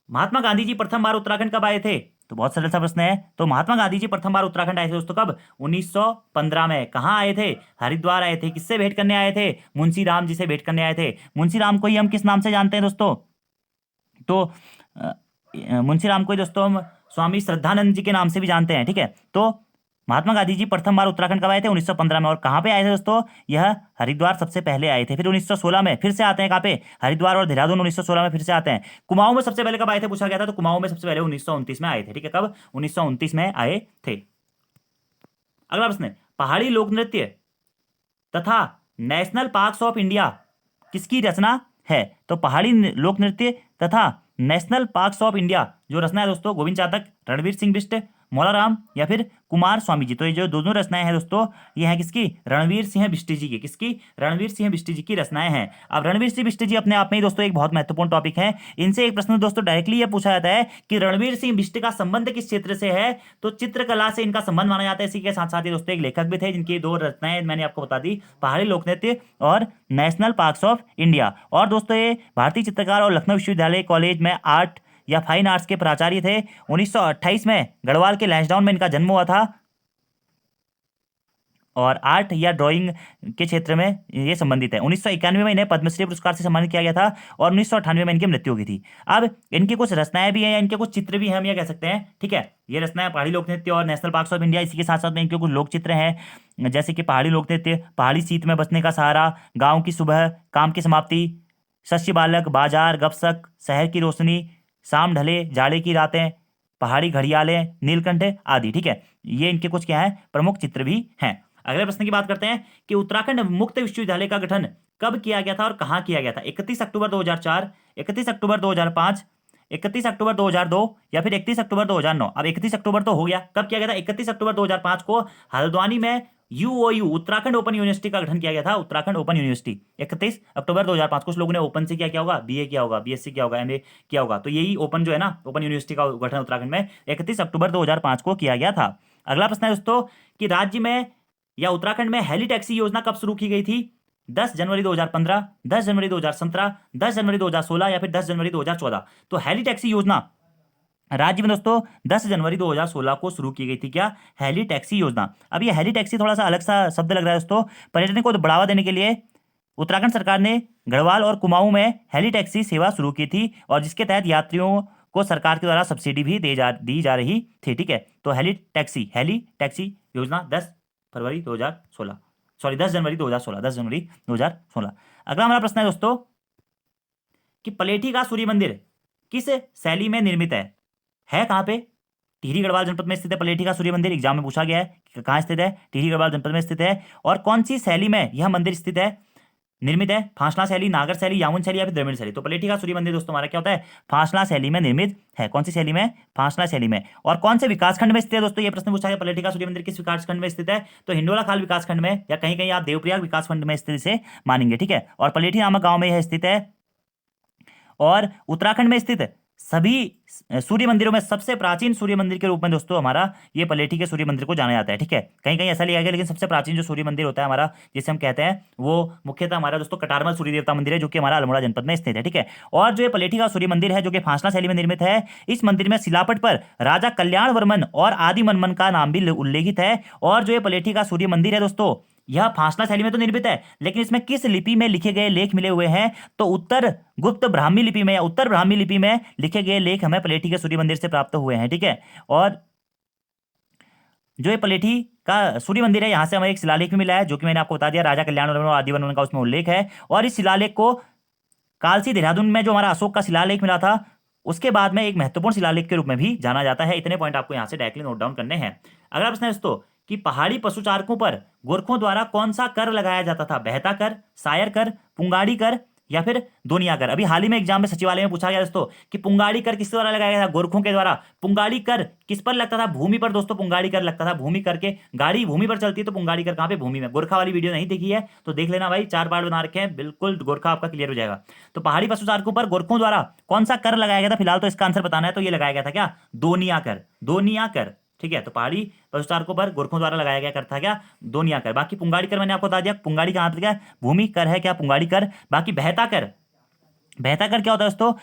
महात्मा गांधी जी प्रथम बार उत्तराखंड कब आए थे? तो बहुत सरल सा प्रश्न है। तो महात्मा गांधी जी प्रथम बार उत्तराखंड आए थे दोस्तों कब? 1915 में। कहाँ आए थे? हरिद्वार आए थे। किससे भेंट करने आए थे? मुंशी राम जी से भेंट करने आए थे। मुंशी राम को ही हम किस नाम से जानते हैं दोस्तों? तो मुंशी राम को ही दोस्तों हम स्वामी श्रद्धानंद जी के नाम से भी जानते हैं, ठीक है। तो महात्मा गांधी जी प्रथम बार उत्तराखंड कब आए थे? 1915 में। और कहाँ पे आए थे दोस्तों? यह हरिद्वार सबसे पहले आए थे। फिर 1916 में फिर से आते हैं, कहाँ पे? हरिद्वार और देहरादून 1916 में फिर से आते हैं। कुमाऊं में सबसे पहले कब आए थे पूछा गया था, तो कुमाऊं में सबसे पहले 1929 में आए थे, ठीक है। कब? 1929 में आए थे। अगला प्रश्न है, पहाड़ी लोक नृत्य तथा नेशनल पार्क्स ऑफ इंडिया किसकी रचना है? तो पहाड़ी लोक नृत्य तथा नेशनल पार्क्स ऑफ इंडिया जो रचना है दोस्तों, गोविंद चातक, रणवीर सिंह बिष्ट, मौलाराम या फिर कुमार स्वामी जी। तो ये जो दोनों रचनाएं हैं दोस्तों, ये हैं किसकी? रणवीर सिंह बिष्ट जी की। किसकी? रणवीर सिंह बिष्ट जी की रचनाएं हैं। अब रणवीर सिंह बिष्ट जी अपने आप में ही दोस्तों एक बहुत महत्वपूर्ण टॉपिक है। इनसे एक प्रश्न दोस्तों डायरेक्टली ये पूछा जाता है कि रणवीर सिंह बिष्ट का संबंध किस क्षेत्र से है? तो चित्रकला से इनका संबंध माना जाता है। इसी के साथ साथ ही दोस्तों एक लेखक भी थे जिनकी दो रचनाएं मैंने आपको बता दी, पहाड़ी लोक नृत्य और नेशनल पार्क्स ऑफ इंडिया। और दोस्तों ये भारतीय चित्रकार और लखनऊ विश्वविद्यालय कॉलेज में आर्ट या फाइन आर्ट्स के प्राचार्य थे। 1928 में गढ़वाल के लैंसडाउन में इनका जन्म हुआ था और आर्ट या ड्राइंग के क्षेत्र में ये संबंधित है। 1991 में इन्हें पद्मश्री पुरस्कार से सम्मानित किया गया था और 1998 में इनकी मृत्यु हो गई थी। अब इनकी कुछ रचनाएं भी हैं या इनके कुछ चित्र भी हैं, हम ये कह सकते हैं, ठीक है। ये रचनाएं पहाड़ी लोक नृत्य और नेशनल पार्क्स ऑफ इंडिया, इसी के साथ साथ में इनके कुछ लोक चित्र हैं, जैसे कि पहाड़ी लोक नृत्य, पहाड़ी शीत में बसने का सहारा, गाँव की सुबह, काम की समाप्ति, शस्य बालक, बाजार, गपशप, शहर की रोशनी, शाम ढले, जाड़े की रातें, पहाड़ी घड़ियालें, नीलकंठ आदि, ठीक है। ये इनके कुछ क्या है, प्रमुख चित्र भी हैं। अगले प्रश्न की बात करते हैं कि उत्तराखंड मुक्त विश्वविद्यालय का गठन कब किया गया था और कहाँ किया गया था? 31 अक्टूबर 2004, 31 अक्टूबर 2005, 31 अक्टूबर 2002 या फिर 31 अक्टूबर 2009। अब 31 अक्टूबर तो हो गया, कब किया गया था? 31 अक्टूबर 2005 को हल्द्वानी में यूओयू उत्तराखंड ओपन यूनिवर्सिटी का गठन किया गया था। उत्तराखंड ओपन यूनिवर्सिटी 31 अक्टूबर 2005। कुछ लोगों ने ओपन से क्या होगा, बीए किया होगा, बीएससी किया होगा, एमए किया होगा, तो यही ओपन जो है ना, ओपन यूनिवर्सिटी का गठन उत्तराखंड में 31 अक्टूबर 2005 को किया गया था। अगला प्रश्न है दोस्तों कि राज्य में या उत्तराखंड में हेली टैक्सी योजना कब शुरू की गई थी? 10 जनवरी 2015, 10 जनवरी 2017, 10 जनवरी 2016 या फिर 10 जनवरी 2014। तो हेली टैक्सी योजना राज्य में दोस्तों 10 जनवरी 2016 को शुरू की गई थी। क्या? हेली टैक्सी योजना। अब ये हेली टैक्सी थोड़ा सा अलग सा शब्द लग रहा है दोस्तों। पर्यटन को बढ़ावा देने के लिए उत्तराखंड सरकार ने गढ़वाल और कुमाऊं में हेली टैक्सी सेवा शुरू की थी और जिसके तहत यात्रियों को सरकार के द्वारा सब्सिडी भी दी जा रही थी, ठीक है। तो हेली टैक्सी योजना 10 जनवरी 2016। अगला हमारा प्रश्न है दोस्तों कि पलेठी का सूर्य मंदिर किस शैली में निर्मित है कहाँ पे? टिहरी गढ़वाल जनपद में स्थित है पलेठी का सूर्य मंदिर। एग्जाम में पूछा गया है कि कहाँ स्थित है, टिहरी गढ़वाल जनपद में स्थित है। और कौन सी शैली में यह मंदिर स्थित है, निर्मित है? फासला शैली, नागर शैली, यामुन शैली या फिर द्रविड़ शैली। तो पलेठी का सूर्य मंदिर दोस्तों हमारा क्या होता है, फासला शैली में निर्मित है। कौन सी शैली में? फासला शैली में। और कौन से विकासखंड में स्थित है दोस्तों? ये प्रश्न पूछा गया, पलेठी का सूर्य मंदिर किस विकासखंड में स्थित है? तो हिंडोला खाल विकासखंड में या कहीं कहीं आप देवप्रयाग विकासखंड में स्थित से मानेंगे, ठीक है। और पलेठी नामक गांव में यह स्थित है। और उत्तराखंड में स्थित सभी सूर्य मंदिरों में सबसे प्राचीन सूर्य मंदिर के रूप में दोस्तों हमारा ये पलेठी के सूर्य मंदिर को जाना जाता है, ठीक है। कहीं कहीं ऐसा लिया गया, लेकिन सबसे प्राचीन जो सूर्य मंदिर होता है हमारा, जिसे हम कहते हैं, वो मुख्यतः हमारा दोस्तों कटारमल सूर्य देवता मंदिर है, जो कि हमारा अल्मोड़ा जनपद में स्थित है, ठीक है। और जो ये पलेठी का सूर्य मंदिर है, जो कि फासला शैली में निर्मित है, इस मंदिर में शिलापट पर राजा कल्याण वर्मन और आदि मनमन का नाम भी उल्लेखित है। और जो ये पलेठी का सूर्य मंदिर है दोस्तों, यह फासला शैली में तो निर्मित है, लेकिन इसमें किस लिपि में लिखे गए लेख मिले हुए हैं? तो उत्तर गुप्त ब्राह्मी लिपि में या उत्तर ब्राह्मी लिपि में लिखे गए लेख हमें पलेठी के सूर्य मंदिर से प्राप्त हुए हैं, ठीक है। और जो ये पलेठी का सूर्य मंदिर है, यहाँ से हमें एक शिलालेख भी मिला है, जो कि मैंने आपको बता दिया, राजा कल्याण वर्मन और आदि वर्मन का उसमें उल्लेख है। और इस शिलालेख को कालसी देहरादून में जो हमारा अशोक का शिलालेख मिला था, उसके बाद में एक महत्वपूर्ण शिलालेख के रूप में भी जाना जाता है। इतने पॉइंट आपको यहाँ से डायरेक्टली नोट डाउन करने हैं। अगला प्रश्न है दोस्तों कि पहाड़ी पशुचारकों पर गोरखों द्वारा कौन सा कर लगाया जाता था? बहता कर, सायर कर, पुंगाड़ी कर या फिर दोनिया कर। अभी हाल ही में एग्जाम में सचिवालय में पूछा गया दोस्तों कि पुंगाड़ी कर किस द्वारा लगाया गया था? गोरखों के द्वारा। पुंगाड़ी कर किस पर लगता था? भूमि पर दोस्तों पुंगाड़ी कर लगता था। भूमि कर के गाड़ी भूमि पर चलती है, तो पुंगाड़ी कर कहाँ पे? भूमि में। गोरखा वाली वीडियो नहीं देखी है तो देख लेना भाई, 4 पार्ट बना रखे हैं, बिल्कुल गोरखा आपका क्लियर हो जाएगा। तो पहाड़ी पशुचारकों पर गोरखों द्वारा कौन सा कर लगाया गया था? फिलहाल तो इसका आंसर बताना है, तो ये लगाया गया था क्या? दोनिया कर। दोनिया कर, ठीक है। तो पहाड़ी पशुचारकों पर गोरखों द्वारा लगाया गया कर था क्या? दोनिया कर। बाकी पुंगाड़ी कर मैंने आपको बता दिया, पुंगाड़ी कहाँ पर क्या? भूमि कर है क्या पुंगाड़ी कर। बाकी बहता कर, बहता कर क्या होता है दोस्तों?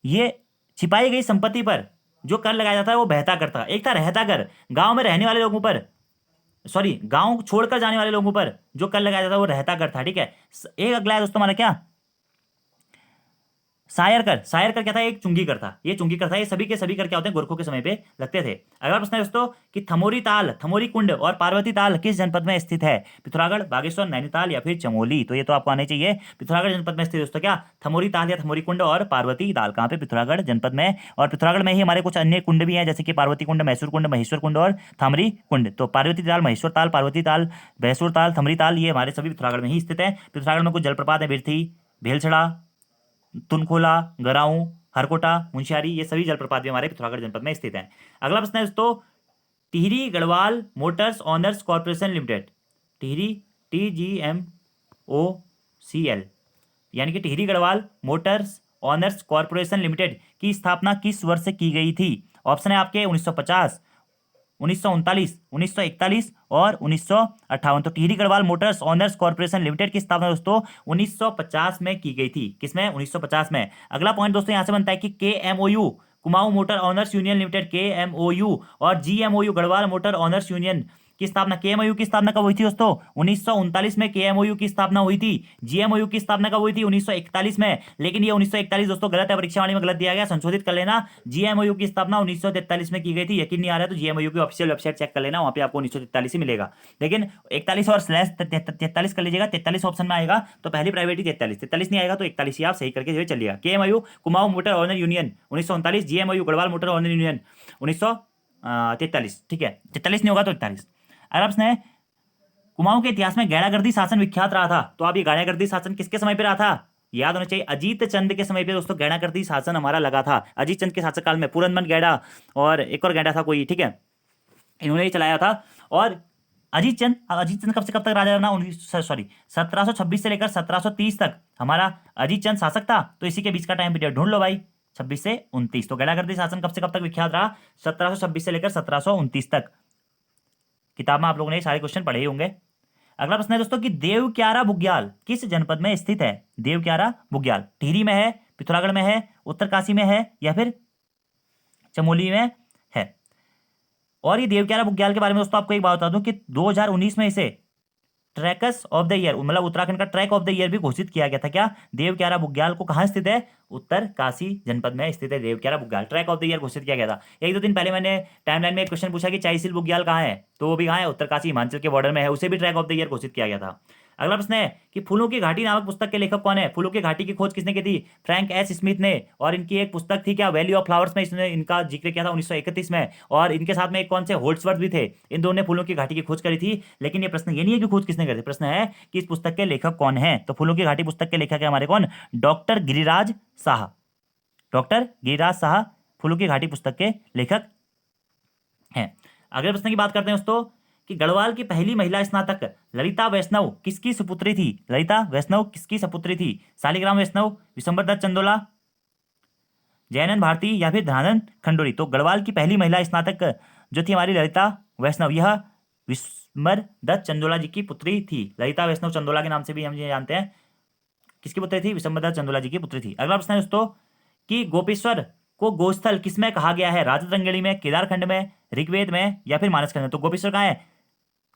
ये छिपाई गई संपत्ति पर जो कर लगाया जाता है वो बहता कर था। एक था रहता कर, गांव में रहने वाले लोगों पर, सॉरी गांव छोड़कर जाने वाले लोगों पर जो कर लगाया जाता है वो रहता कर था, ठीक है। एक अगला है दोस्तों हमारा क्या? सायर कर। सायर कर क्या था? एक चुंगी कर था। ये चुंगी कर था। ये सभी के सभी कर क्या होते हैं? गोरखों के समय पे लगते थे। अगला प्रश्न है दोस्तों कि थमोरी ताल, थमोरी कुंड और पार्वती ताल किस जनपद में स्थित है? पिथौरागढ़, बागेश्वर, नैनीताल या फिर चमोली। तो ये तो आपको आने चाहिए। पिथौरागढ़ जनपद में स्थित दोस्तों क्या? थमोरी ताल या थमोरी कुंड और पार्वती ताल कहाँ पे? पिथौरागढ़ जनपद में। और पिथौरागढ़ में ही हमारे कुछ अन्य कुंड भी हैं, जैसे कि पार्वती कुंड, मैसूर कुंड, महेश्वर कुंड और थामरी कुंड। तो पार्वती ताल, महेश्वर ताल, पार्वती ताल, भैंसुर ताल, थमरी ताल, ये हमारे सभी पिथौरागढ़ में ही स्थित है। पिथौरागढ़ में कुछ जलप्रपात है, बिरथी, भेलछड़ा, तुनखोला, गराऊं, हरकोटा, मुंशियारी, ये सभी जलप्रपात भी हमारे पिथौरागढ़ जनपद में स्थित हैं। अगला प्रश्न है दोस्तों Tehri Garhwal Motors honours corporation limited, Tehri TGMOCL, यानी कि Tehri Garhwal Motors honours corporation limited की स्थापना किस वर्ष से की गई थी? ऑप्शन है आपके 1950, 1939, 1941 और 1958। तो Tehri Garhwal Motors honours corporation limited की स्थापना दोस्तों 1950 में की गई थी। किसमें? 1950 में। अगला पॉइंट दोस्तों यहां से बनता है कि KMOU Kumaon motor honours union limited, KMOU और GMOU Garhwal motor honours union की स्थापना, KMOU की स्थापना कब हुई थी दोस्तों? 1939 में KMOU की स्थापना हुई थी। GMOU की स्थापना कब हुई थी? 1941 में। लेकिन ये 1941 दोस्तों गलत है, परीक्षा वाणी में गलत दिया गया, संशोधित कर लेना। GMOU की स्थापना 1943 में की गई थी। यकीन नहीं आ रहा है तो GMOU की ऑफिशियल वेबसाइट चेक कर लेना, वहां पे आपको 1943 ही मिलेगा। लेकिन 41 और स्लैश 43 कर लीजिएगा, 43 ऑप्शन में आएगा तो पहली प्राइवेट ही 43, 43 नहीं आएगा तो 41 ही आप सही करके जो है चलिएगा। KMOU Kumaon motor owner union 1939, GMOU Garhwal motor owner union 1943, ठीक है। 43 नहीं होगा तो 41। अगला प्रश्न है कुमाऊं के इतिहास में गैड़ागर्दी शासन विख्यात रहा था। तो आप ये गैड़ागर्दी शासन किसके समय पे रहा था? याद होना चाहिए, अजीत चंद के समय पे दोस्तों गैड़ागर्दी शासन हमारा लगा था। अजीत चंद के शासनकाल में पूरनमल गैड़ा और एक और गैड़ा था कोई, ठीक है, इन्होंने ही चलाया था। और अजीत चंद कब से कब तक राजा बना? 1726 से लेकर 1730 तक हमारा अजीत चंद शासक था। तो इसी के बीच का टाइम पीरियड ढूंढ लो भाई, 26 से 29। तो गैड़ागर्दी शासन कब से कब तक विख्यात रहा? 1726 से लेकर 1729 तक। किताब में आप लोगों ने सारे क्वेश्चन पढ़े ही होंगे। अगला प्रश्न है दोस्तों कि देवक्यारा बुग्याल किस जनपद में स्थित है? देवक्यारा बुग्याल टिहरी में है, पिथौरागढ़ में है, उत्तरकाशी में है या फिर चमोली में है। और ये देवक्यारा बुग्याल के बारे में दोस्तों आपको एक बात बता दूं कि 2019 में इसे ट्रैकस ऑफ द ईयर, मतलब उत्तराखंड का ट्रैक ऑफ द ईयर भी घोषित किया गया था। क्या? देवक्यारा बुग्याल को कहाँ स्थित है? उत्तरकाशी जनपद में स्थित है देवक्यारा बुग्याल। ट्रैक ऑफ द ईयर घोषित किया गया था। 1-2 दिन पहले मैंने टाइमलाइन में एक क्वेश्चन पूछा कि चाईसिल बुग्याल कहाँ है, तो वो भी कहाँ है? उत्तरकाशी हिमाचल के बॉर्डर में है, उसे भी ट्रैक ऑफ द ईयर घोषित किया गया था। अगला प्रश्न है कि फूलों की घाटी नामक पुस्तक के लेखक कौन है? फूलों की घाटी की खोज किसने की थी? फ्रैंक एस स्मिथ ने। और इनकी एक पुस्तक थी क्या? वैली ऑफ फ्लावर्स में इसने इनका जिक्र किया था 1931 में। और इनके साथ में एक कौन से होल्ड्सवर्थ भी थे। इन दोनों ने फूलों की घाटी की खोज करी थी। लेकिन ये प्रश्न ये नहीं है कि खोज किसने करी थी, प्रश्न है कि इस पुस्तक के लेखक कौन है। तो फूलों की घाटी पुस्तक के लेखक है हमारे कौन? डॉक्टर गिरिराज साहा। डॉक्टर गिरिराज साहा फूलों की घाटी पुस्तक के लेखक हैं। अगले प्रश्न की बात करते हैं दोस्तों कि गढ़वाल की पहली महिला स्नातक ललिता वैष्णव किसकी सुपुत्री थी? ललिता वैष्णव किसकी सुपुत्री थी? शालिग्राम वैष्णव, विशंबर दत्त चंदोला, जयानंद भारती या फिर धनानंद खंडोरी। तो गढ़वाल की पहली महिला स्नातक जो थी हमारी ललिता वैष्णव, यह विशंबर दत्त चंदोला जी की पुत्री थी। ललिता वैष्णव चंदोला के नाम से भी हम ये जानते हैं। किसकी पुत्री थी? विशंबर दत्त चंदोला जी की पुत्री थी। अगला प्रश्न है दोस्तों कि गोपेश्वर को गोस्थल किसमें कहा गया है? राजद रंगेली में, केदारखंड में, ऋग्वेद में या फिर मानसखंड में। तो गोपेश्वर कहाँ है?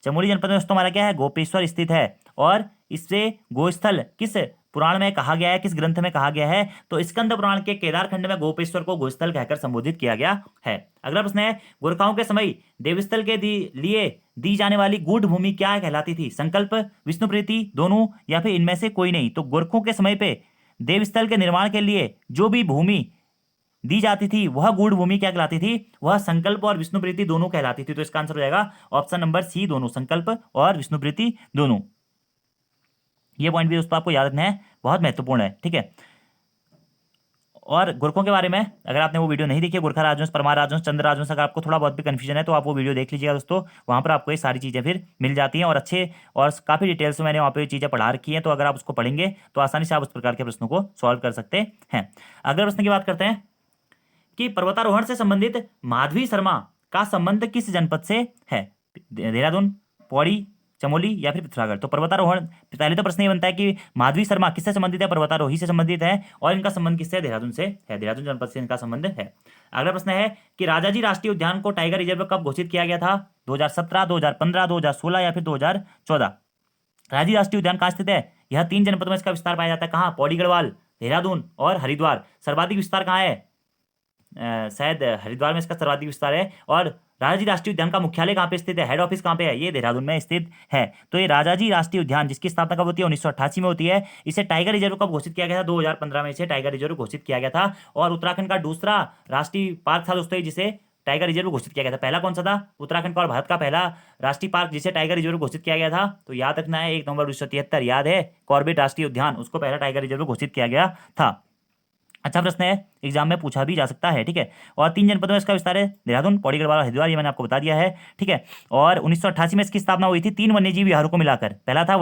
चमोली जनपद में दोस्तों हमारा क्या है? गोपेश्वर स्थित है। और इससे गोस्थल किस पुराण में कहा गया है, किस ग्रंथ में कहा गया है? तो स्कंद पुराण के केदार खंड में गोपेश्वर को गोस्थल कहकर संबोधित किया गया है। अगला प्रश्न है, गोरखाओं के समय देवस्थल के लिए दी जाने वाली गूढ़ भूमि क्या कहलाती थी? संकल्प, विष्णुप्रीति, दोनों, या फिर इनमें से कोई नहीं? तो गोरखों के समय पे देवस्थल के निर्माण के लिए जो भी भूमि दी जाती थी वह गूढ़ भूमि क्या कहलाती थी? वह संकल्प और विष्णुप्रीति दोनों कहलाती थी। तो इसका आंसर हो जाएगा ऑप्शन नंबर सी, दोनों, संकल्प और विष्णुप्रीति दोनों। ये पॉइंट भी दोस्तों आपको याद रखना है, बहुत महत्वपूर्ण है, ठीक है। और गोरखों के बारे में अगर आपने वो वीडियो नहीं देखी, गोरखा राजवंश, परमार राजवंश, चंद्र राजवंश, अगर आपको थोड़ा बहुत भी कन्फ्यूजन है तो आप वो वीडियो देख लीजिएगा दोस्तों, वहाँ पर आपको ये सारी चीज़ें फिर मिल जाती हैं और अच्छे और काफ़ी डिटेल्स में मैंने वहाँ पे चीज़ें पढ़ा रखी हैं। तो अगर आप उसको पढ़ेंगे तो आसानी से आप उस प्रकार के प्रश्नों को सॉल्व कर सकते हैं। अगले प्रश्न की बात करते हैं कि पर्वतारोहण से संबंधित माधवी शर्मा का संबंध किस जनपद से है? देहरादून, पौड़ी, चमोली या फिर पिथौरागढ़? तो पर्वतारोहण, पहले तो प्रश्न ये बनता है कि माधवी शर्मा किससे संबंधित है? पर्वतारोही से संबंधित है। और इनका संबंध किससे है? देहरादून से है, देहरादून जनपद से इनका संबंध है। अगला प्रश्न है कि राजाजी राष्ट्रीय उद्यान को टाइगर रिजर्व कब घोषित किया गया था? 2017, 2015, 2016 या फिर 2014? राजाजी राष्ट्रीय उद्यान कहाँ स्थित है? यह 3 जनपदों में इसका विस्तार पाया जाता है। कहाँ? पौड़ी गढ़वाल, देहरादून और हरिद्वार। सर्वाधिक विस्तार कहाँ है? शायद हरिद्वार में इसका सर्वाधिक विस्तार है। और राजाजी राष्ट्रीय उद्यान का मुख्यालय कहाँ पे स्थित है? हेड ऑफिस कहाँ पे है? ये देहरादून में स्थित है। तो ये राजाजी राष्ट्रीय उद्यान जिसकी स्थापना कब होती है? 1988 में होती है। इसे टाइगर रिजर्व कब घोषित किया गया था? 2015 में इसे टाइगर रिजर्व घोषित किया गया था। और उत्तराखंड का दूसरा राष्ट्रीय पार्क था दोस्तों जिसे टाइगर रिजर्व घोषित किया गया था। पहला कौन सा था? उत्तराखंड का और भारत का पहला राष्ट्रीय पार्क जिसे टाइगर रिजर्व घोषित किया गया था। तो याद रखना है 1 नवंबर 1973, याद है, कॉर्बेट राष्ट्रीय उद्यान, उसको पहला टाइगर रिजर्व घोषित किया गया था। अच्छा प्रश्न है, एग्जाम में पूछा भी जा सकता है, ठीक है। और 3 जनपदों में इसका विस्तार है, देहरादून, पौड़ी गढ़वाल, हरिद्वार, ये मैंने आपको बता दिया है, ठीक है। और 1988 में इसकी स्थापना हुई थी 3 वन्यजीव विहारों को मिलाकर। पहला था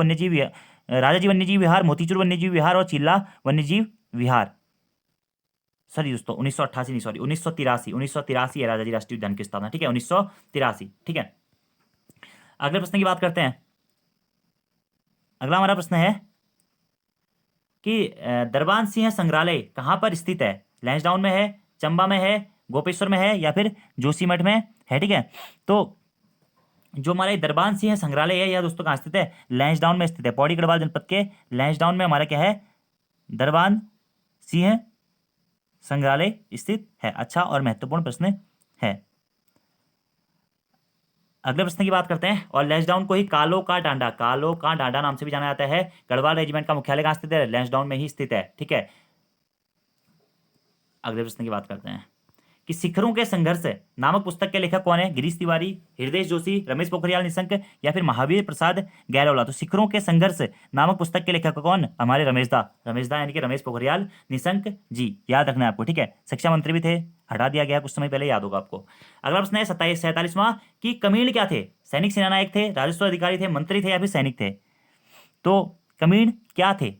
राजाजी वन्यजीव विहार, मोतीचूर वन्यजीव विहार और चिल्ला वन्यजीव विहार। सॉरी दोस्तों, 1988 नहीं, सॉरी 1983 है राजाजी राष्ट्रीय उद्यान की स्थापना, ठीक है, 1983, ठीक है। अगले प्रश्न की बात करते हैं। अगला हमारा प्रश्न है कि दरबान सिंह संग्रहालय कहाँ पर स्थित है? लैंसडाउन में है, चंबा में है, गोपेश्वर में है या फिर जोशीमठ में है, ठीक है। तो जो हमारा दरबान सिंह संग्रहालय है यह दोस्तों कहाँ स्थित है? लैंसडाउन में स्थित है। पौड़ी गढ़वाल जनपद के लैंसडाउन में हमारा क्या है? दरबान सिंह संग्रहालय स्थित है। अच्छा और महत्वपूर्ण प्रश्न है। अगले प्रश्न की बात करते हैं। और लैंसडाउन को ही कालो का डांडा नाम से भी जाना जाता है। गढ़वाल रेजिमेंट का मुख्यालय कहाँ स्थित है? लैंसडाउन में ही स्थित है, ठीक है। अगले प्रश्न की बात करते हैं कि शिखरों के संघर्ष नामक पुस्तक के लेखक कौन है? गिरीश तिवारी, हृदय जोशी, रमेश पोखरियाल निशंक या फिर महावीर प्रसाद गैरोला? तो शिखरों के संघर्ष नामक पुस्तक के लेखक कौन? हमारे रमेश दा यानी कि रमेश पोखरियाल निशंक जी, याद रखना है आपको, ठीक है। शिक्षा मंत्री भी थे, हटा दिया गया कुछ समय पहले, याद होगा आपको। अगला प्रश्न है 47वां कि कमीण क्या थे? सैनिक सेनानायक थे, राजस्व अधिकारी थे, मंत्री थे या फिर सैनिक थे? तो कमीण क्या थे?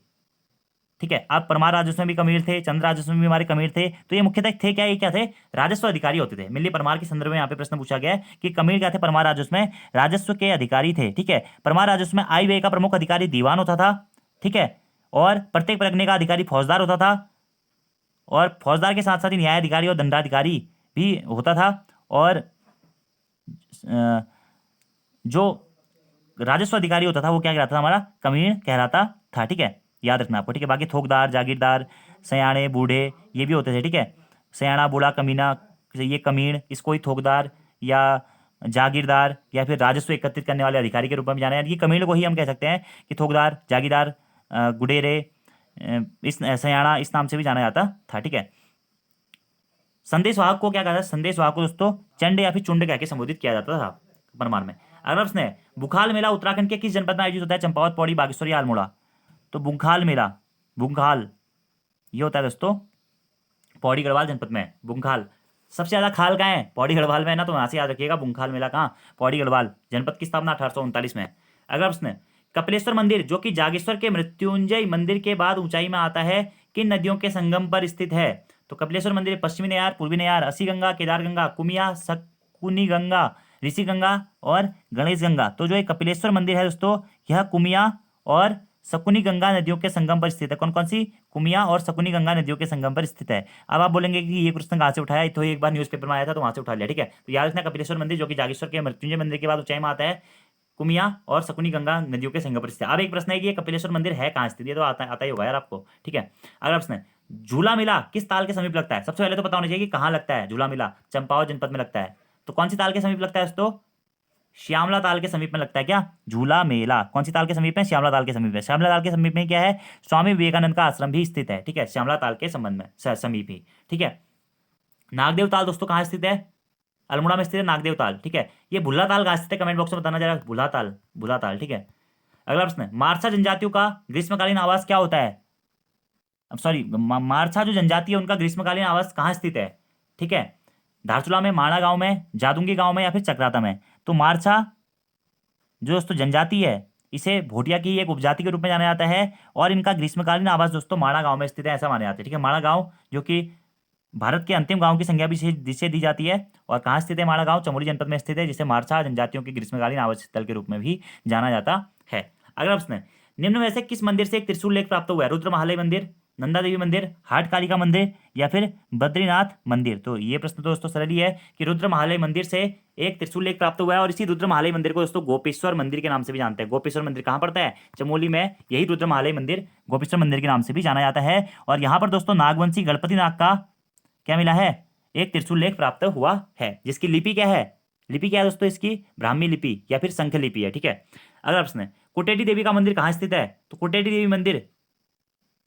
ठीक है, आप परमार राजस्व में भी कमीर थे, चंद्र राजस्व में भी हमारे कमीर थे। तो ये मुख्यतः थे क्या? ये क्या थे? राजस्व अधिकारी होते थे। मिल्ली परमार के संदर्भ में यहाँ पे प्रश्न पूछा गया है कि कमीर क्या थे? परमार राजस्व में राजस्व के अधिकारी थे, ठीक है। परमार राजस्व में आय व्यय का प्रमुख अधिकारी दीवान होता था, ठीक है। और प्रत्येक परगने का अधिकारी फौजदार होता था, और फौजदार के साथ साथ ही न्यायाधिकारी और दंडाधिकारी भी होता था। और जो राजस्व अधिकारी होता था वो क्या कहलाता था? हमारा कमीण कहलाता था, ठीक है, याद रखना आपको, ठीक है। बाकी थोकदार, जागीरदार, सयाणे, बूढ़े ये भी होते थे, ठीक है। सयाना, बूढ़ा, कमीना, ये कमीण, इसको ही थोकदार या जागीरदार या फिर राजस्व एकत्रित करने वाले अधिकारी के रूप में जाना है। ये कमीण को ही हम कह सकते हैं कि थोकदार, जागीरदार, गुडेरे, इस सयाना, इस नाम से भी जाना जाता था, ठीक है। संदेशवाहक को क्या कहता है? संदेशवाहक को दोस्तों चंड या फिर चुंड कह के संबोधित किया जाता था परमार में। अगला प्रश्न है बुखाल मेला उत्तराखंड के किस जनपद में आयोजित होता है? चंपावत, पौड़ी, बागेश्वर या अल्मोड़ा? तो बुखाल मेला, बुंखाल ये होता है दोस्तों पौड़ी गढ़वाल जनपद में। बुंखाल, सबसे ज्यादा खाल कहाँ है? पौड़ी गढ़वाल में है ना, तो वहां से याद रखिएगा। बुंखाल मेला कहाँ? पौड़ी गढ़वाल जनपद की स्थापना 1839 में। अगला प्रश्न, कपिलेश्वर मंदिर जो कि जागेश्वर के मृत्युंजय मंदिर के बाद ऊंचाई में आता है किन नदियों के संगम पर स्थित है? तो कपिलेश्वर मंदिर पश्चिमी नयार, पूर्वी नयार, असी गंगा, केदार गंगा, कुमिया, शकुनी गंगा, ऋषि गंगा और गणेश गंगा। तो जो ये कपिलेश्वर मंदिर है दोस्तों यह कुमिया और शकुनी गंगा नदियों के संगम पर स्थित है। कौन कौन सी? कुमिया और शकुनी गंगा नदियों के संगम पर स्थित है। अब आप बोलेंगे कि ये प्रश्न कहाँ से उठाया? तो एक बार न्यूज़पेपर में आया था तो वहां से उठा लिया, ठीक है। तो याद रखना कपिलेश्वर मंदिर जो कि जागेश्वर के मृत्युंजय मंदिर के बाद ऊंचाई में आता है कुमिया और शकुनी गंगा नदियों के संगम पर स्थित है। अब एक प्रश्न है कि ये कपिलेश्वर मंदिर है कहाँ स्थित, ये तो आता ही होगा यार आपको, ठीक है। अगला प्रश्न है, झूला मेला किस ताल के समीप लगता है? सबसे पहले तो पता होना चाहिए कि कहाँ लगता है झूला मेला। चंपावत जनपद में लगता है। तो कौन सी ताल के समीप लगता है दोस्तों? श्यामला ताल के समीप में लगता है क्या झूला मेला? कौन सी ताल के समीप है? श्यामला ताल के समीप है। श्यामला ताल के समीप में क्या है? स्वामी विवेकानंद का आश्रम भी स्थित है, ठीक है, श्यामला ताल के संबंध में समीप ही, ठीक है। नागदेव ताल दोस्तों कहाँ स्थित है? अल्मोड़ा में स्थित है नागदेव ताल, ठीक है। ये भुल्ला ताल कहाँ स्थित है? कमेंट बॉक्स में बताना जरा। भुल्ला ताल, ठीक है। अगला प्रश्न है, मारछा जनजातियों का ग्रीष्मकालीन आवास क्या होता है? अब सॉरी, मारछा जो जनजाति है उनका ग्रीष्मकालीन आवास कहाँ स्थित है, ठीक है। धारचूला में, माणा गांव में, जादूंगी गांव में, या फिर चक्राता में। तो मारछा जो दोस्तों जनजाति है, इसे भोटिया की एक उपजाति के रूप में जाना जाता है, और इनका ग्रीष्मकालीन आवास दोस्तों माणा गांव में स्थित है, ऐसा माना जाता है, ठीक है। माणा गांव जो कि भारत के अंतिम गांव की संज्ञा भी जिसे दी जाती है। और कहाँ स्थित है माणा गांव? चमोली जनपद में स्थित है, जिसे मारछा जनजातियों के ग्रीष्मकालीन आवास स्थल के रूप में भी जाना जाता है। अगला प्रश्न है, निम्न में से किस मंदिर से एक त्रिशूल लेख प्राप्त हुआ है? रुद्र महालय मंदिर, नंदा देवी मंदिर, हाट कालिका मंदिर, या फिर बद्रीनाथ मंदिर। तो ये प्रश्न तो दोस्तों सरल ही है कि रुद्र महालय मंदिर से एक त्रिशूल लेख प्राप्त हुआ है, और इसी रुद्र महालय मंदिर को दोस्तों गोपेश्वर मंदिर के नाम से भी जानते हैं। गोपेश्वर मंदिर कहाँ पड़ता है? चमोली में। यही रुद्र महालय मंदिर गोपेश्वर मंदिर के नाम से भी जाना जाता है। और यहाँ पर दोस्तों नागवंशी गणपति नाग का क्या मिला है? एक त्रिशूल लेख प्राप्त हुआ है, जिसकी लिपि क्या है? लिपि क्या है दोस्तों इसकी? ब्राह्मी लिपि या फिर शंख लिपि है, ठीक है। अगला प्रश्न है, कुटेटी देवी का मंदिर कहाँ स्थित है? तो कुटेटी देवी मंदिर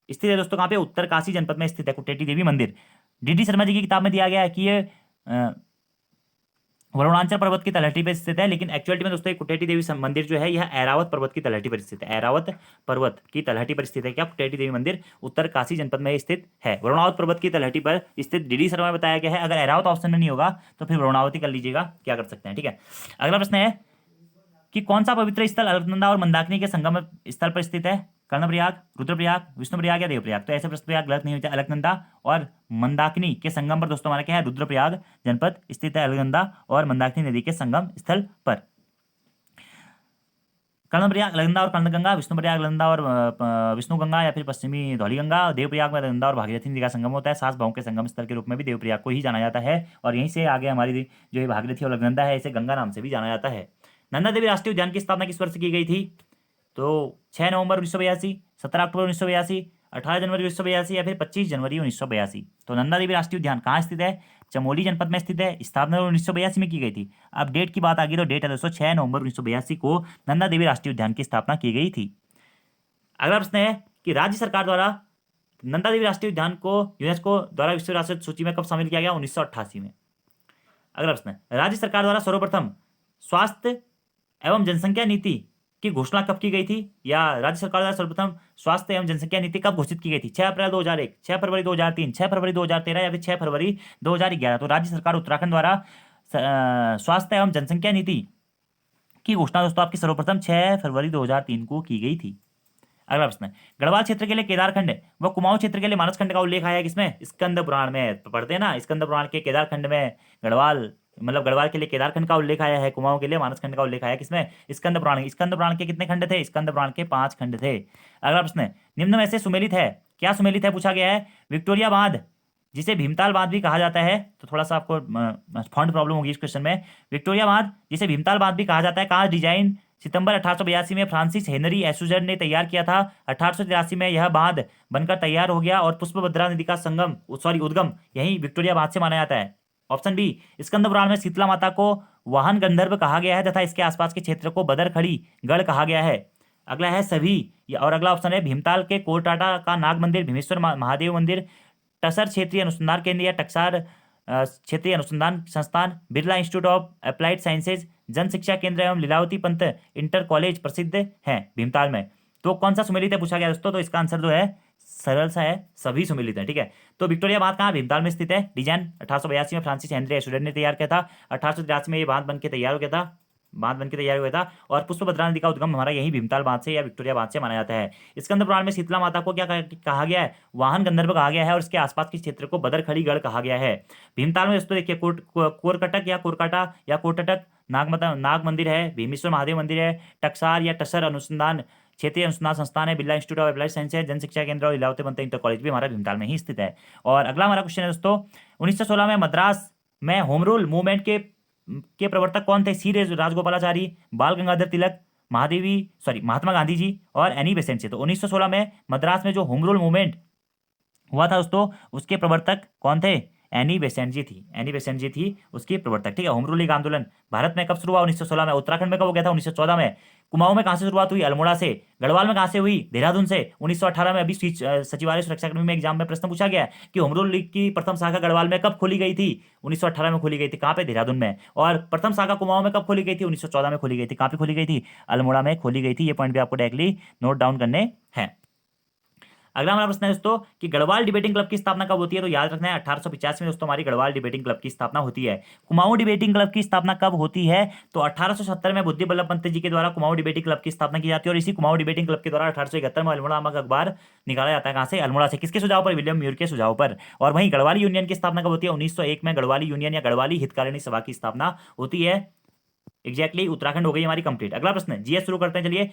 स्थित है दोस्तों कहाँ पे? उत्तरकाशी जनपद में स्थित है कुटेटी देवी मंदिर। डी शर्मा जी की किताब में दिया गया है कि ये वरुणाचल पर्वत की तलहटी पर स्थित है, लेकिन एक्चुअलिटी में दोस्तों ये कुटेटी देवी मंदिर जो है यह ऐरावत पर्वत की तलहटी पर स्थित है। ऐरावत पर्वत की तलहटी पर स्थित है क्या कुटेटी देवी मंदिर? उत्तरकाशी जनपद में स्थित है। वरुणावत पर्वत की तलहटी पर स्थित डी शर्मा में बताया गया है। अगर ऐरावत ऑप्शन में नहीं होगा तो फिर वरुणावती कर लीजिएगा, क्या कर सकते हैं, ठीक है। अगला प्रश्न है कि कौन सा पवित्र स्थल अलकनंदा और मंदाकिनी के संगम स्थल पर स्थित है? कर्णप्रयाग, रुद्रप्रयाग, विष्णुप्रयाग या देवप्रयाग। तो ऐसे प्रश्न प्रयाग गलत नहीं होता। अलकनंदा और मंदाकिनी के संगम पर दोस्तों हमारा क्या है? रुद्रप्रयाग जनपद स्थित है अलकनंदा और मंदाकिनी नदी के संगम स्थल पर। कर्णप्रयाग अलकनंदा और कर्णगंगा, विष्णुप्रयाग अलकनंदा और विष्णुगंगा या फिर पश्चिमी धौलीगंगा। देवप्रयाग में अलकनंदा और भागीरथी नदी का संगम होता है। सास भावों के संगम स्थल के रूप में भी देवप्रयाग को ही जाना जाता है। और यहीं से आगे हमारी जो है भागीरथी और अलकनंदा है, इसे गंगा नाम से भी जाना जाता है। नंदा देवी राष्ट्रीय उद्यान की स्थापना किस वर्ष की गई थी? तो 6 नवंबर 1982, 17 अक्टूबर 1982, 18 जनवरी 1982 या फिर 25 जनवरी 1982। तो नंदा देवी राष्ट्रीय उद्यान कहाँ स्थित है? चमोली जनपद में स्थित है। स्थापना 1982 में की गई थी। अब डेट की बात आ गई तो डेट है दोस्तों 6 नवंबर 1982 को नंदा देवी राष्ट्रीय उद्यान की स्थापना की गई थी। अगला प्रश्न है कि राज्य सरकार द्वारा नंदा देवी राष्ट्रीय उद्यान को यूनेस्को द्वारा विश्व विरासत सूची में कब शामिल किया गया? 1988 में। अगला प्रश्न है, राज्य सरकार द्वारा सर्वप्रथम स्वास्थ्य एवं जनसंख्या नीति की घोषणा कब की गई थी? या राज्य सरकार द्वारा सर्वप्रथम स्वास्थ्य एवं जनसंख्या नीति कब घोषित की गई थी? 6 अप्रैल 2001, 6 फरवरी 2003, 6 फरवरी 2013 या फिर 6 फरवरी 2011। तो राज्य सरकार उत्तराखंड द्वारा स्वास्थ्य एवं जनसंख्या नीति की घोषणा दोस्तों आपकी सर्वप्रथम 6 फरवरी 2003 को की गई थी। अगला प्रश्न है, गढ़वाल क्षेत्र के लिए केदारखंड व कुमाऊं क्षेत्र के लिए मानसखंड का उल्लेख आया है किसमें? स्कंद पुराण में। पढ़ते हैं ना, स्कंद पुराण के केदारखंड में गढ़वाल के लिए केदारखंड का उल्लेख आया है, कुमाऊं के लिए मानसखंड का उल्लेख आया है किसमें? स्कंद पुराण। स्कंद पुराण के कितने खंड थे? स्कंद पुराण के 5 खंड थे। अगला प्रश्न है, निम्न में से सुमेलित है, क्या सुमेलित है पूछा गया है? विक्टोरिया बांध जिसे भीमताल बांध भी कहा जाता है। तो थोड़ा सा आपको फॉन्ट प्रॉब्लम होगी इस क्वेश्चन में। विक्टोरिया बांध जिसे भीमताल बांध भी कहा जाता है, कहाँ डिजाइन? सितंबर 1882 में फ्रांसिस हेनरी एसुजर ने तैयार किया था। 1883 में यह बांध बनकर तैयार हो गया और पुष्पभद्रा नदी का उद्गम यही विक्टोरिया बांध से माना जाता है। ऑप्शन बी, स्कंद पुराण में शीतला माता को वाहन गंधर्व कहा गया है तथा इसके आसपास के क्षेत्र को बदरखड़ी गढ़ कहा गया है। अगला है सभी, और अगला ऑप्शन है भीमताल के कोरटाटा का नाग मंदिर, भीमेश्वर महादेव मंदिर, टसर क्षेत्रीय अनुसंधान केंद्र या टक्सार क्षेत्रीय अनुसंधान संस्थान, Birla institute of applied sciences, जन शिक्षा केंद्र एवं लीलावती पंत इंटर कॉलेज प्रसिद्ध हैं भीमताल में। तो कौन सा सुमेलित है पूछा गया दोस्तों? तो इसका आंसर जो है सरल सा है, सभी सुमेलित है, ठीक है। तो विक्टोरिया बांध कहाँ? भीमताल में स्थित है। डिजाइन 1882 में फ्रांसिस हेनरी एसुजर ने तैयार किया था। 1883 में ये बांध बन के तैयार हो गया था। और पुष्पभद्रा नदी का उद्गम हमारा यही भीमताल बांध से या विक्टोरिया बांध से माना जाता है। स्कंद पुराण में शीतला माता को क्या कहा गया है? वाहन गंधर्व कहा गया है और इसके आसपास के क्षेत्र को बदरखड़ी गढ़ कहा गया है। भीमताल में दोस्तों देखिए कोरकटक या कोरकाटा या कोटटक नाग मंदिर है, भीमेश्वर महादेव मंदिर है, टक्सार या टसर अनुसंधान क्षेत्रीय अनुसंधान संस्थान है, Birla institute of applied science है, जन शिक्षा केंद्र और लीलावती पंत इंटर कॉलेज भी हमारा भीमताल में ही स्थित है। और अगला हमारा क्वेश्चन है दोस्तों, 1916 में मद्रास में होम रूल मूवमेंट के के प्रवर्तक कौन थे? सी राजगोपालाचारी, बाल गंगाधर तिलक, महात्मा गांधी जी और एनी बेसेंट से। तो 1916 में मद्रास में जो होम रूल मूवमेंट हुआ था दोस्तों, उसके प्रवर्तक कौन थे? एनी बेसेंट जी थी। एनी बेसेंट जी थी उसकी प्रवर्तक। ठीक है। होम रूल लीग आंदोलन भारत में कब शुरू हुआ? 1916 में। उत्तराखंड में कब हो गया था? 1914 में। कुमाऊं में कहां से शुरुआत हुई? अल्मोड़ा से। गढ़वाल में कहां से हुई? देहरादून से। 1918 में अभी सचिवालय सुरक्षा कर्मी में एग्जाम में प्रश्न पूछा गया है कि होम रूल लीग की प्रथम शाखा गढ़वाल में कब खोली गई थी? 1918 में खोली गई थी। कहां पे? देहरादून में। और प्रथम शाखा कुमाऊं में कब खोली गई थी? 1914 में खोली गई थी। कहां पे खोली गई थी? अल्मोड़ा में खोली गई थी। ये पॉइंट भी आपको डायरेक्टली नोट डाउन करने हैं। अगला हमारा प्रश्न है दोस्तों कि गढ़वाल डिबेटिंग क्लब की स्थापना कब होती है? तो याद रखना है 1885 में दोस्तों हमारी गढ़वाल डिबेटिंग क्लब की स्थापना होती है। कुमाऊं डिबेटिंग क्लब की स्थापना कब होती है? तो 1870 में बुद्धि बल्लभ पंत जी के द्वारा कुमाऊं डिबेटिंग क्लब की स्थापना की जाती है। और इसी कुमाऊं डिबेटिंग क्लब के द्वारा 1871 में अल्मोड़ा नामक अखबार निकाला जाता है। कहां से? अल्मोड़ा से। किसके सुझाव पर? विलियम म्यूर के सुझाव पर। और वहीं गढ़वाली यूनियन की स्थापना कब होती है? 1901 में गढ़वाली यूनियन या गढ़वाली हितकारिणी सभा की स्थापना होती है। एग्जैक्टली उत्तराखंड हो गई हमारी कंप्लीट। अगला प्रश्न जीएस शुरू करते हैं। चलिए,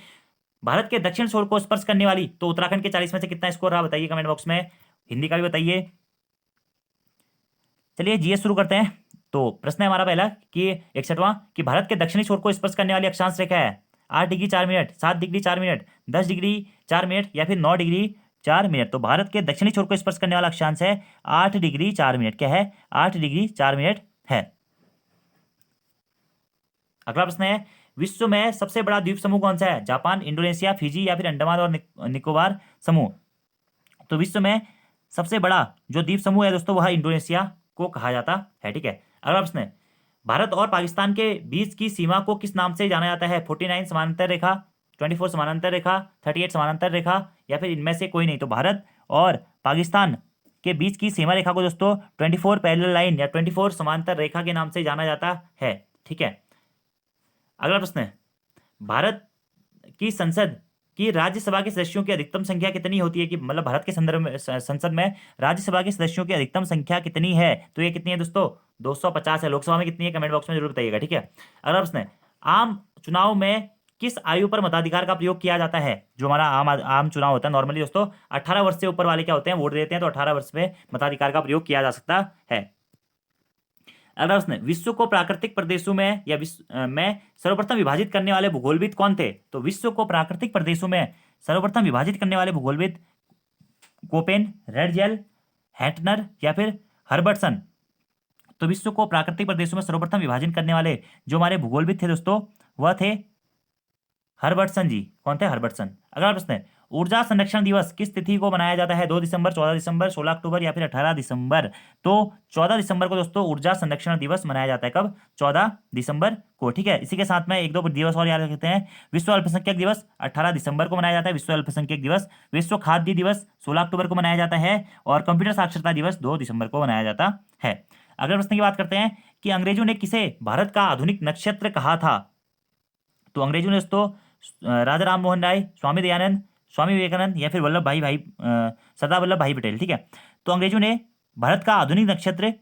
भारत के दक्षिण छोर को स्पर्श करने वाली तो उत्तराखंड के 40 में से कितना स्कोर रहा? बताइए कमेंट बॉक्स में। हिंदी का भी बताइए। चलिए जीएस शुरू करते हैं। तो प्रश्न है हमारा पहला कि 61वां कि भारत के दक्षिणी छोर को स्पर्श करने वाली अक्षांश रेखा है 8 degree 4 minute, 7 degree 4 minute, 10 degree 4 minute या फिर 9 डिग्री 4 मिनट। तो भारत के दक्षिणी छोर को स्पर्श करने वाला अक्षांश है 8 डिग्री 4 मिनट। क्या है? 8 डिग्री 4 मिनट है। अगला प्रश्न है विश्व में सबसे बड़ा द्वीप समूह कौन सा है? जापान, इंडोनेशिया, फिजी या फिर अंडमान और निकोबार समूह। तो विश्व में सबसे बड़ा जो द्वीप समूह है दोस्तों वह इंडोनेशिया को कहा जाता है। ठीक है। अगला प्रश्न है भारत और पाकिस्तान के बीच की सीमा को किस नाम से जाना जाता है? 49 समानांतर रेखा, 24 समानांतर रेखा, 38 समानांतर रेखा या फिर इनमें से कोई नहीं। तो भारत और पाकिस्तान के बीच की सीमा रेखा को दोस्तों 24 पैरेलल लाइन या 24 समांतर रेखा के नाम से जाना जाता है। ठीक है। अगला प्रश्न है भारत की संसद की राज्यसभा के सदस्यों की अधिकतम संख्या कितनी होती है? कि मतलब भारत के संदर्भ में संसद में राज्यसभा के सदस्यों की अधिकतम संख्या कितनी है? तो ये कितनी है दोस्तों? 250 है। लोकसभा में कितनी है? कमेंट बॉक्स में जरूर बताइएगा। ठीक है। अगला प्रश्न है आम चुनाव में किस आयु पर मताधिकार का प्रयोग किया जाता है? जो हमारा आम चुनाव होता है नॉर्मली दोस्तों 18 वर्ष से ऊपर वाले क्या होते हैं? वोट देते हैं। तो 18 वर्ष में मताधिकार का प्रयोग किया जा सकता है। अगला प्रश्न है विश्व को प्राकृतिक प्रदेशों में या विश्व में सर्वप्रथम विभाजित करने वाले भूगोलविद कौन थे? तो विश्व को प्राकृतिक प्रदेशों में सर्वप्रथम विभाजित करने वाले भूगोलविद कोपेन, रेडजेल, हैटनर या फिर हर्बर्टसन। तो विश्व को प्राकृतिक प्रदेशों में सर्वप्रथम विभाजन करने वाले जो हमारे भूगोलविद थे दोस्तों वह थे हर्बर्टसन जी। कौन थे? हर्बर्टसन। अगला प्रश्न है ऊर्जा संरक्षण दिवस किस तिथि को मनाया जाता है? 2 दिसंबर, 14 दिसंबर, 16 अक्टूबर या फिर 18 दिसंबर। तो 14 दिसंबर को दोस्तों ऊर्जा संरक्षण दिवस मनाया जाता है। कब? 14 दिसंबर को। ठीक है। इसी के साथ में एक दो दिवस और याद रखते हैं। विश्व अल्पसंख्यक दिवस 18 दिसंबर को मनाया जाता है। विश्व अल्पसंख्यक दिवस। विश्व खाद्य दिवस 16 अक्टूबर को मनाया जाता है। और कंप्यूटर साक्षरता दिवस 2 दिसंबर को मनाया जाता है। अगले प्रश्न की बात करते हैं कि अंग्रेजों ने किसे भारत का आधुनिक नक्षत्र कहा था? तो अंग्रेजों ने दोस्तों राजा राम मोहन राय, स्वामी दयानंद, स्वामी विवेकानंद या फिर सरदार वल्लभ भाई पटेल। ठीक है। तो अंग्रेजों ने भारत का आधुनिक नक्षत्र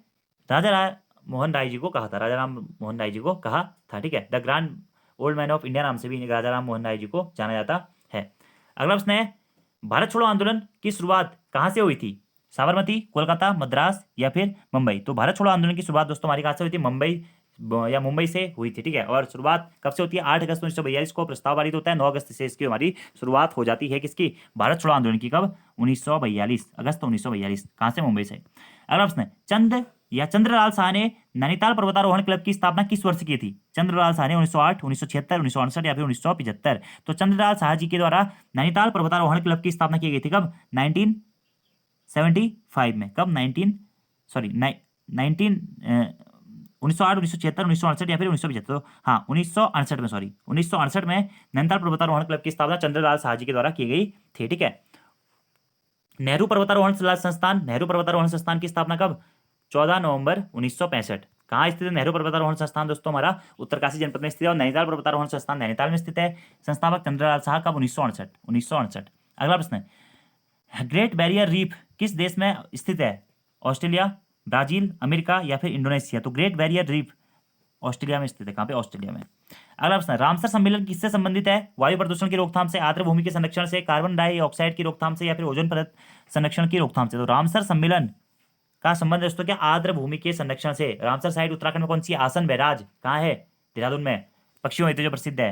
राजा राम मोहन राय जी को कहा था। राजा राम मोहन राय जी को कहा था। ठीक है। The grand old man of India नाम से भी राजा राम मोहन राय जी को जाना जाता है। अगला प्रश्न है भारत छोड़ो आंदोलन की शुरुआत कहाँ से हुई थी? साबरमती, कोलकाता, मद्रास या फिर मुंबई। तो भारत छोड़ो आंदोलन की शुरुआत दोस्तों हमारी कहाँ से हुई थी? मुंबई से हुई थी। ठीक है। और शुरुआत कब से होती है? 8 अगस्त 1942 को प्रस्ताव पारित होता है। 9 अगस्त से इसकी हमारी शुरुआत हो जाती है। किसकी? भारत छोड़ो आंदोलन की। कब? 1942 अगस्त 1942। कहां से? मुंबई से। अगला प्रश्न है चंद्रलाल शाह ने नैनीताल पर्वतारोहण क्लब की स्थापना किस वर्ष की थी? चंद्रलाल शाह ने 1908, 1976, 1968 या फिर 1975। तो चंद्रलाल शाह जी के द्वारा नैनीताल पर्वतारोहण क्लब की स्थापना की गई थी। कब? 1975 में। कब? 1908, 1976, 1968 या फिर 1975। हाँ 1968 में। 1968 में नैनीताल पर्वतारोहण क्लब की स्थापना चंद्रलाल शाह जी के द्वारा की गई थी। ठीक है। नेहरू पर्वतारोहण संस्थान की स्थापना कब? 14 नवंबर 1965। कहाँ स्थित है नेहरू पर्वतारोहण संस्थान दोस्तों? हमारा उत्तरकाशी जनपद में स्थित है। और नैनीताल पर्वतारोहण संस्थान नैनीताल में स्थित है। संस्थापक चंद्रलाल शाह। कब? 1968। अगला प्रश्न है ग्रेट बैरियर रीफ किस देश में स्थित है? ऑस्ट्रेलिया, ब्राजील, अमेरिका या फिर इंडोनेशिया। तो ग्रेट बैरियर रीफ ऑस्ट्रेलिया में स्थित है। कहाँ पे? ऑस्ट्रेलिया में। अगला प्रश्न रामसर सम्मेलन किससे संबंधित है? वायु प्रदूषण की रोकथाम से, आर्द्र भूमि के संरक्षण से, कार्बन डाइऑक्साइड की रोकथाम से या फिर ओजोन परत संरक्षण की रोकथाम से। तो रामसर सम्मेलन का संबंध दोस्तों क्या आर्द्र भूमि के संरक्षण से। रामसर साइट उत्तराखंड में कौन सी आसन बैराज कहाँ है? देहरादून में, पक्षियों हेतु जो प्रसिद्ध है।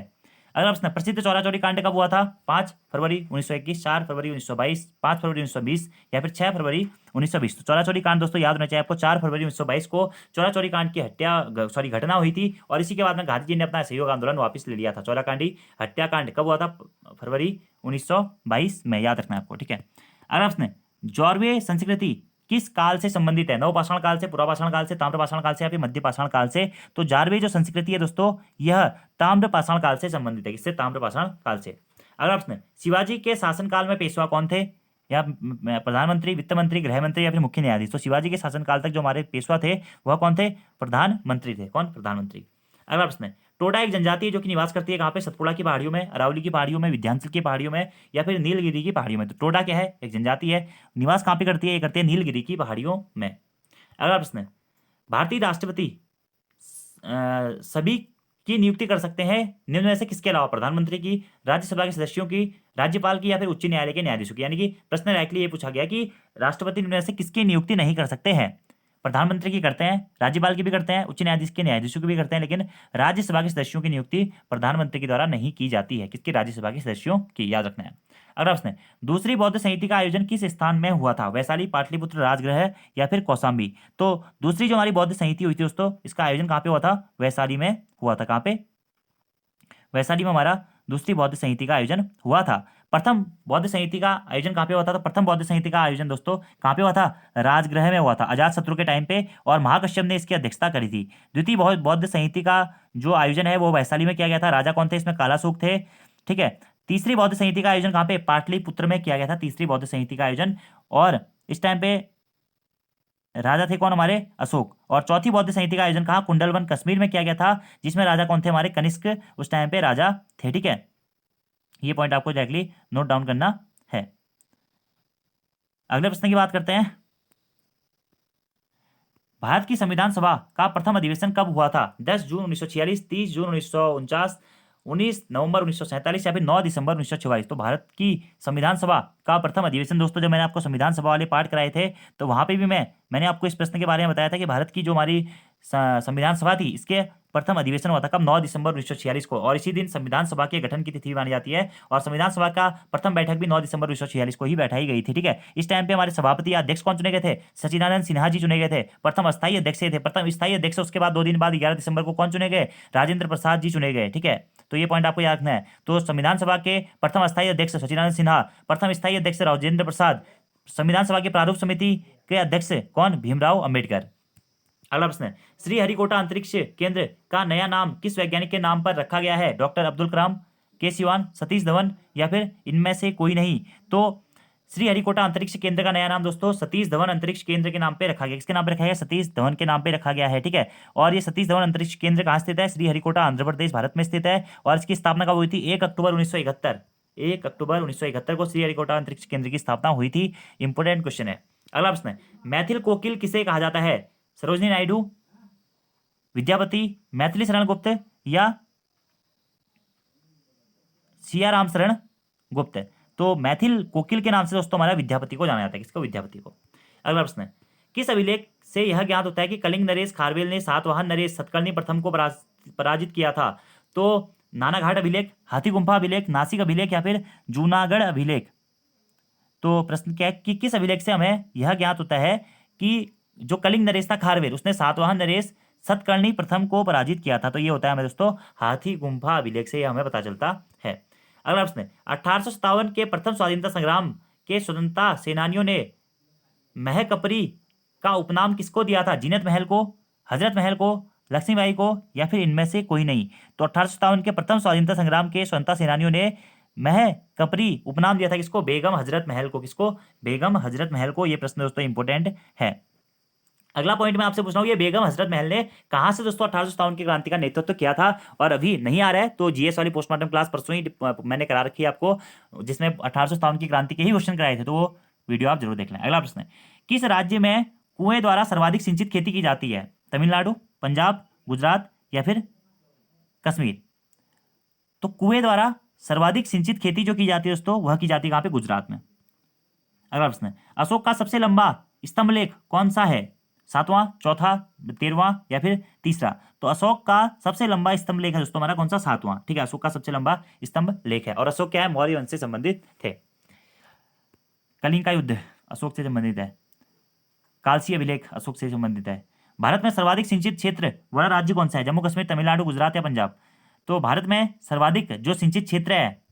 अगला प्रश्न, प्रसिद्ध चौरा चौरी कांड कब हुआ था? 5 फरवरी 1921, 4 फरवरी 1922, 5 फरवरी 1920 या फिर 6 फरवरी 1920। तो चौरा चौरी कांड दोस्तों याद होना चाहिए आपको, 4 फरवरी 1922 को चौरा चौरी कांड की घटना हुई थी और इसी के बाद में गांधी जी ने अपना सहयोग आंदोलन वापस ले लिया था। चौराकांडी हत्याकांड कब हुआ था? फरवरी 1922 में, याद रखना है आपको, ठीक है। अगला प्रश्न, जौरवे संस्कृति किस काल से संबंधित है? नवपाषाण काल से, पुरापाषाण काल से, ताम्रपाषाण काल से या फिर मध्यपाषाण काल से? तो जारवे जो संस्कृति है दोस्तों यह ताम्रपाषाण काल से संबंधित है। किससे? ताम्रपाषाण काल से। अगला प्रश्न, शिवाजी के शासनकाल में पेशवा कौन थे? या प्रधानमंत्री, वित्त मंत्री, गृह मंत्री या फिर मुख्य न्यायाधीश? तो शिवाजी के शासनकाल तक जो हमारे पेशवा थे वह कौन थे? प्रधानमंत्री थे। कौन? प्रधानमंत्री। अगला प्रश्न, टोडा एक जनजाति है जो कि निवास करती है कहाँ पे? सतपुड़ा की पहाड़ियों में, अरावली की पहाड़ियों में, विंध्याचल की पहाड़ियों में या फिर नीलगिरी की पहाड़ियों में? तो टोडा क्या है? एक जनजाति है। निवास कहाँ पे करती है? ये करती है नीलगिरी की पहाड़ियों में। अगला प्रश्न, भारतीय राष्ट्रपति सभी की नियुक्ति कर सकते हैं निम्न में से किसके अलावा? प्रधानमंत्री की, राज्यसभा के सदस्यों की, राज्यपाल की या फिर उच्च न्यायालय के न्यायाधीशों की? यानी कि प्रश्न डायरेक्टली ये पूछा गया कि राष्ट्रपति निम्न में से किसकी नियुक्ति नहीं कर सकते हैं? प्रधानमंत्री की करते हैं, राज्यपाल की भी करते हैं, उच्च न्यायाधीश के न्यायाधीशों की भी करते हैं, लेकिन राज्यसभा के सदस्यों की नियुक्ति प्रधानमंत्री के द्वारा नहीं की जाती है। किसकी? राज्यसभा के सदस्यों की, याद रखना है। अगला प्रश्न, दूसरी बौद्ध संहिता का आयोजन किस स्थान में हुआ था? वैशाली, पाटलिपुत्र, राजगृह या फिर कौशाम्बी? तो दूसरी जो हमारी बौद्ध संहिता हुई थी दोस्तों, इसका आयोजन कहाँ पे हुआ था? वैशाली में हुआ था। कहाँ पे? वैशाली में हमारा दूसरी बौद्ध संहिता का आयोजन हुआ था। प्रथम बौद्ध संहिता का आयोजन कहाँ पे हुआ था? तो प्रथम बौद्ध संहिता का आयोजन दोस्तों कहाँ पे हुआ था? राजगृह में हुआ था, अजातशत्रु के टाइम पे, और महाकश्यप ने इसकी अध्यक्षता करी थी। द्वितीय बौद्ध संहिता का जो आयोजन है वो वैशाली में किया गया था। राजा कौन थे इसमें? कालाशोक थे, ठीक है। तीसरी बौद्ध संहिता का आयोजन कहाँ पे? पाटलिपुत्र में किया गया था, तीसरी बौद्ध संहिता का आयोजन, और इस टाइम पे राजा थे कौन? हमारे अशोक। और चौथी बौद्ध संहिता का आयोजन कहाँ? कुंडलवन, कश्मीर में किया गया था, जिसमें राजा कौन थे? हमारे कनिष्क उस टाइम पे राजा थे, ठीक है। ये पॉइंट आपको डायरेक्टली नोट डाउन करना है। अगले प्रश्न की बात करते हैं। भारत की संविधान सभा का प्रथम अधिवेशन कब हुआ था? 10 जून 1946, 30 जून 1949, 19 नवंबर 1947 या फिर 9 दिसंबर 1944? तो भारत की संविधान सभा का प्रथम अधिवेशन दोस्तों, जब मैंने आपको संविधान सभा वाले पार्ट कराए थे तो वहां पे भी मैंने आपको इस प्रश्न के बारे में बताया था कि भारत की जो हमारी संविधान सभा थी इसके प्रथम अधिवेशन हुआ था कब? 9 दिसंबर 1946 को, और इसी दिन संविधान सभा के गठन की तिथि मानी जाती है। और संविधान सभा का प्रथम बैठक भी 9 दिसंबर 1946 को ही बैठाई गई थी, ठीक है। इस टाइम पे हमारे सभापति अध्यक्ष कौन चुने गए थे? सचिदानंद सिन्हा जी चुने गए थे। प्रथम अस्थायी अध्यक्ष थे, प्रथम स्थायी अध्यक्ष उसके बाद 2 दिन बाद 11 दिसंबर को कौन चुने गए? राजेंद्र प्रसाद जी चुने गए, ठीक है। तो ये पॉइंट आपको याद रखना है। तो संविधान सभा के प्रथम अस्थायी अध्यक्ष सचिदानंद सिन्हा, प्रथम स्थायी अध्यक्ष राजेंद्र प्रसाद, संविधान सभा के प्रारूप समिति के अध्यक्ष कौन? भीमराव अंबेडकर। अगला प्रश्न, श्रीहरिकोटा अंतरिक्ष केंद्र का नया नाम किस वैज्ञानिक के नाम पर रखा गया है? डॉक्टर अब्दुल कलाम, के सिवान, सतीश धवन या फिर इनमें से कोई नहीं? तो श्रीहरिकोटा अंतरिक्ष केंद्र का नया नाम दोस्तों सतीश धवन अंतरिक्ष केंद्र के नाम पे रखा गया। किसके नाम पे रखा गया? सतीश धवन के नाम पे रखा गया है, ठीक है। और ये सतीश धवन अंतरिक्ष केंद्र कहाँ स्थित है? श्रीहरिकोटा, आंध्र प्रदेश, भारत में स्थित है। और इसकी स्थापना कब हुई थी? 1 अक्टूबर 1971। 1 अक्टूबर 1971 को श्रीहरिकोटा अंतरिक्ष केंद्र की स्थापना हुई थी। इंपोर्टेंट क्वेश्चन है। अगला प्रश्न, मैथिल कोकिल किसे कहा जाता है? सरोजिनी नायडू, विद्यापति, मैथिली शरण गुप्त या सियाराम शरण गुप्त? तो मैथिल कोकिल के नाम से दोस्तों हमारा विद्यापति को जाना जाता है। किसको? विद्यापति को। अगला प्रश्न, किस अभिलेख से यह ज्ञात होता है कि कलिंग नरेश खारवेल ने सातवाहन नरेश सतकर्णी प्रथम को पराजित किया था? तो नानाघाट अभिलेख, हाथी गुम्फा अभिलेख, नासिक अभिलेख या फिर जूनागढ़ अभिलेख? तो प्रश्न क्या है कि किस अभिलेख से हमें यह ज्ञात होता है कि जो कलिंग नरेश था खारवेल, उसने सातवाहन नरेश सतकर्णी प्रथम को पराजित किया था? तो ये होता है हमें दोस्तों हाथी गुम्फा अभिलेख से हमें पता चलता है। अगला प्रश्न, 1857 के प्रथम स्वाधीनता संग्राम के स्वतंत्रता सेनानियों ने महकपरी का उपनाम किसको दिया था? जीनत महल को, हजरत महल को, लक्ष्मीबाई को या फिर इनमें से कोई नहीं? तो 1857 के प्रथम स्वाधीनता संग्राम के स्वतंत्रता सेनानियों ने महकपरी उपनाम दिया था किसको? बेगम हजरत महल को। किसको? बेगम हजरत महल को। ये प्रश्न दोस्तों इंपोर्टेंट है। अगला पॉइंट मैं आपसे पूछ रहा हूँ, ये बेगम हजरत महल ने कहाँ से दोस्तों 1857 की क्रांति का नेतृत्व किया था? और अभी नहीं आ रहा है तो जीएस वाली पोस्टमार्टम क्लास परसों ही मैंने करा रखी है आपको, जिसमें 1857 की क्रांति के ही क्वेश्चन कराए थे, तो वो वीडियो आप जरूर देख लें। अगला प्रश्न, किस राज्य में कुएं द्वारा सर्वाधिक सिंचित खेती की जाती है? तमिलनाडु, पंजाब, गुजरात या फिर कश्मीर? तो कुएं द्वारा सर्वाधिक सिंचित खेती जो की जाती है दोस्तों वह की जाती है कहाँ पे? गुजरात में। अगला प्रश्न, अशोक का सबसे लंबा स्तंभ लेख कौन सा है, 7वां, चौथा, 13वां या फिर तीसरा? तो अशोक का सबसे लंबा स्तंभ लेख है दोस्तों हमारा कौन सा, 7वां। ठीक है, अशोक का सबसे लंबा स्तंभ लेख है। और अशोक क्या है, मौर्य वंश से संबंधित थे। कलिंग का युद्ध अशोक से संबंधित है। कालसी अभिलेख अशोक से संबंधित है। भारत में सर्वाधिक सिंचित क्षेत्र वाला राज्य कौन सा है, जम्मू कश्मीर, तमिलनाडु, गुजरात या पंजाब? तो भारत में सर्वाधिक जो सिंचित क्षेत्र है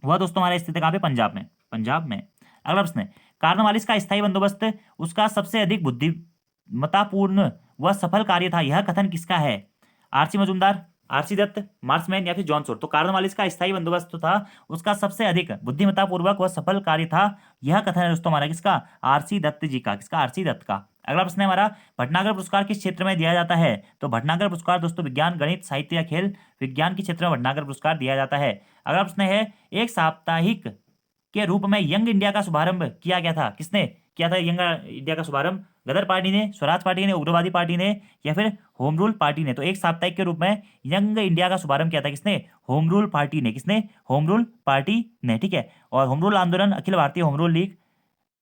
वह दोस्तों हमारा स्थित है कहाँ पे, पंजाब में। पंजाब में। अगला प्रश्न है, कार्नवालिस का स्थायी बंदोबस्त उसका सबसे अधिक बुद्धिमत्तापूर्ण व सफल कार्य था, यह कथन किसका है? RC Majumdar, RC Dutt, Marshman या फिर जॉन सोर? तो कार्नवालिस का स्थायी बंदोबस्त था उसका सबसे अधिक बुद्धिमत्तापूर्वक व सफल कार्य था, यह कथन है दोस्तों हमारा किसका, आरसी दत्त जी का। किसका, आरसी दत्त का। अगला प्रश्न है हमारा, भटनागर पुरस्कार किस क्षेत्र में दिया जाता है? तो भटनागर पुरस्कार दोस्तों विज्ञान, गणित, साहित्य या खेल विज्ञान के क्षेत्र में भटनागर पुरस्कार दिया जाता है। अगला प्रश्न है, एक साप्ताहिक के रूप में यंग इंडिया का शुभारंभ किया गया था, किसने किया था यंग इंडिया का शुभारंभ? गदर पार्टी ने, स्वराज पार्टी ने, उग्रवादी पार्टी ने या फिर होम रूल पार्टी ने? तो एक साप्ताहिक के रूप में यंग इंडिया का शुभारंभ किया था किसने, होम रूल पार्टी ने। किसने, होम रूल पार्टी ने। ठीक है, और होम रूल आंदोलन Akhil Bharatiya home rule league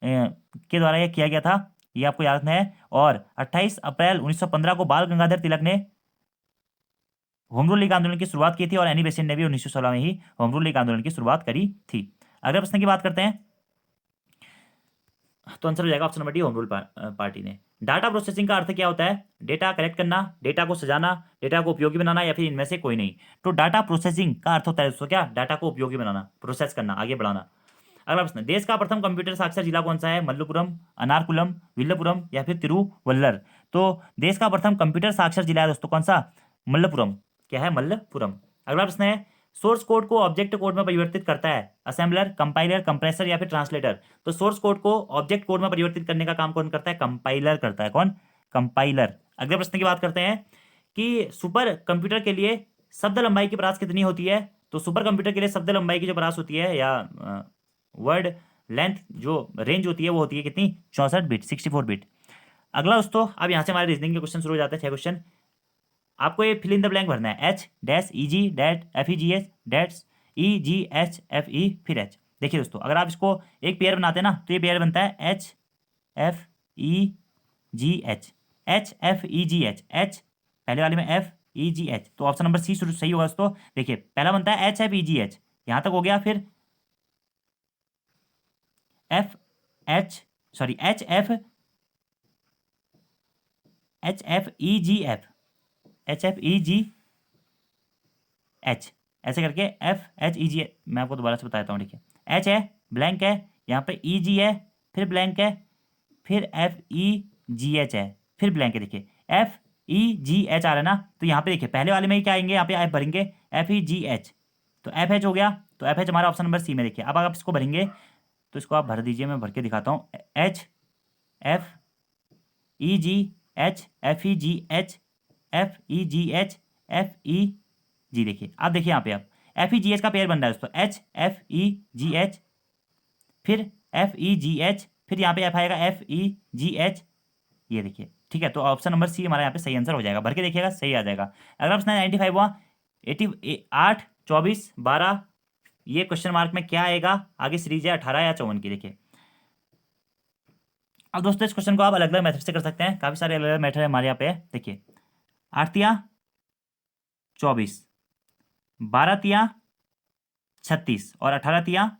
के द्वारा यह किया गया था, ये आपको याद है। और 28 अप्रैल 1915 को बाल गंगाधर तिलक ने होम रूल लीग आंदोलन की शुरुआत की थी और एनी बेसेंट ने भी 1916 में ही होम रूल लीग आंदोलन की शुरुआत करी थी। अगले प्रश्न की बात करते हैं, तो आंसर हो जाएगा option number D, home rule party ने। डाटा प्रोसेसिंग का अर्थ क्या होता है? डेटा कलेक्ट करना, डेटा को सजाना, डेटा को उपयोगी बनाना या फिर इनमें से कोई नहीं? तो डाटा प्रोसेसिंग का अर्थ होता है दोस्तों क्या, डाटा को उपयोगी बनाना, प्रोसेस करना, आगे बढ़ाना। अगला प्रश्न, देश का प्रथम कंप्यूटर साक्षर जिला कौन सा है? मल्लपुरम, अनारकुलम, विल्लपुरम या फिर तिरुवल्लर? तो देश का प्रथम कंप्यूटर साक्षर जिला है दोस्तों कौन सा, मल्लपुरम। क्या है, मल्लपुरम। अगला प्रश्न है, सोर्स कोड को ऑब्जेक्ट कोड में परिवर्तित करता है असेंबलर, कंपाइलर, कंप्रेसर या फिर ट्रांसलेटर? तो सोर्स कोड को ऑब्जेक्ट कोड में परिवर्तित करने का काम कौन करता है? कंपाइलर करता है। कौन? कंपाइलर। अगले प्रश्न की बात करते हैं कि सुपर कंप्यूटर के लिए शब्द लंबाई की परास कितनी होती है? तो सुपर कंप्यूटर के लिए शब्द लंबाई की जो परास होती है या वर्ड लेंथ जो रेंज होती है वो होती है कितनी, 64 बिट, 64 बिट। अगला दोस्तों, अब यहाँ से हमारे रीजनिंग के क्वेश्चन शुरू हो जाते हैं, 6 क्वेश्चन। आपको ये फिल इन द ब्लैंक भरना है, H dash E G dot F E G H dash E G H F E फिर एच। देखिए दोस्तों, अगर आप इसको एक पेयर बनाते हैं ना तो ये पेयर बनता है H F E G H, H F E G H, H पहले वाले में एफ ई जी एच। तो ऑप्शन नंबर सी सही होगा दोस्तों। देखिए पहला बनता है H F E G H, यहाँ तक हो गया, फिर F H sorry H F E G F, H F E G H, ऐसे करके एफ एच ई जी। मैं आपको दोबारा से बताता हूँ। देखिए एच है, ब्लैंक है, यहाँ पे ई जी है, फिर ब्लैंक है, फिर एफ ई जी एच है, फिर ब्लैंक है। देखिए एफ ई जी एच आ रहा है ना, तो यहाँ पे देखिए पहले वाले में ही क्या आएंगे, यहाँ पे एफ भरेंगे, एफ ई जी एच, तो एफ एच हो गया। तो एफ एच हमारा ऑप्शन नंबर सी में। देखिए अब आप इसको भरेंगे तो इसको आप भर दीजिए, मैं भर के दिखाता हूँ। H F E G H, F E G H, F E G H, F E G. देखिए आप देखिए यहाँ पे आप एफ ई जी एच का पेयर बन रहा है दोस्तों, H F E G H, फिर एफ ई जी एच, फिर यहाँ पे एफ आएगा एफ ई जी एच, ये देखिए। ठीक है, तो ऑप्शन नंबर सी हमारा यहाँ पे सही आंसर हो जाएगा। भर के देखिएगा सही आ जाएगा। अगला प्रश्न है 95 हुआ, 88, 24, 12, ये क्वेश्चन मार्क में क्या आएगा? आगे सीरीज है 18 या 54 की। देखिए अब दोस्तों इस क्वेश्चन को आप अलग अलग मेथड से कर सकते हैं, काफी सारे अलग अलग मेथड है हमारे यहाँ पे। देखिए 8 तिया 24, 12 तिया 36 और 18 तिया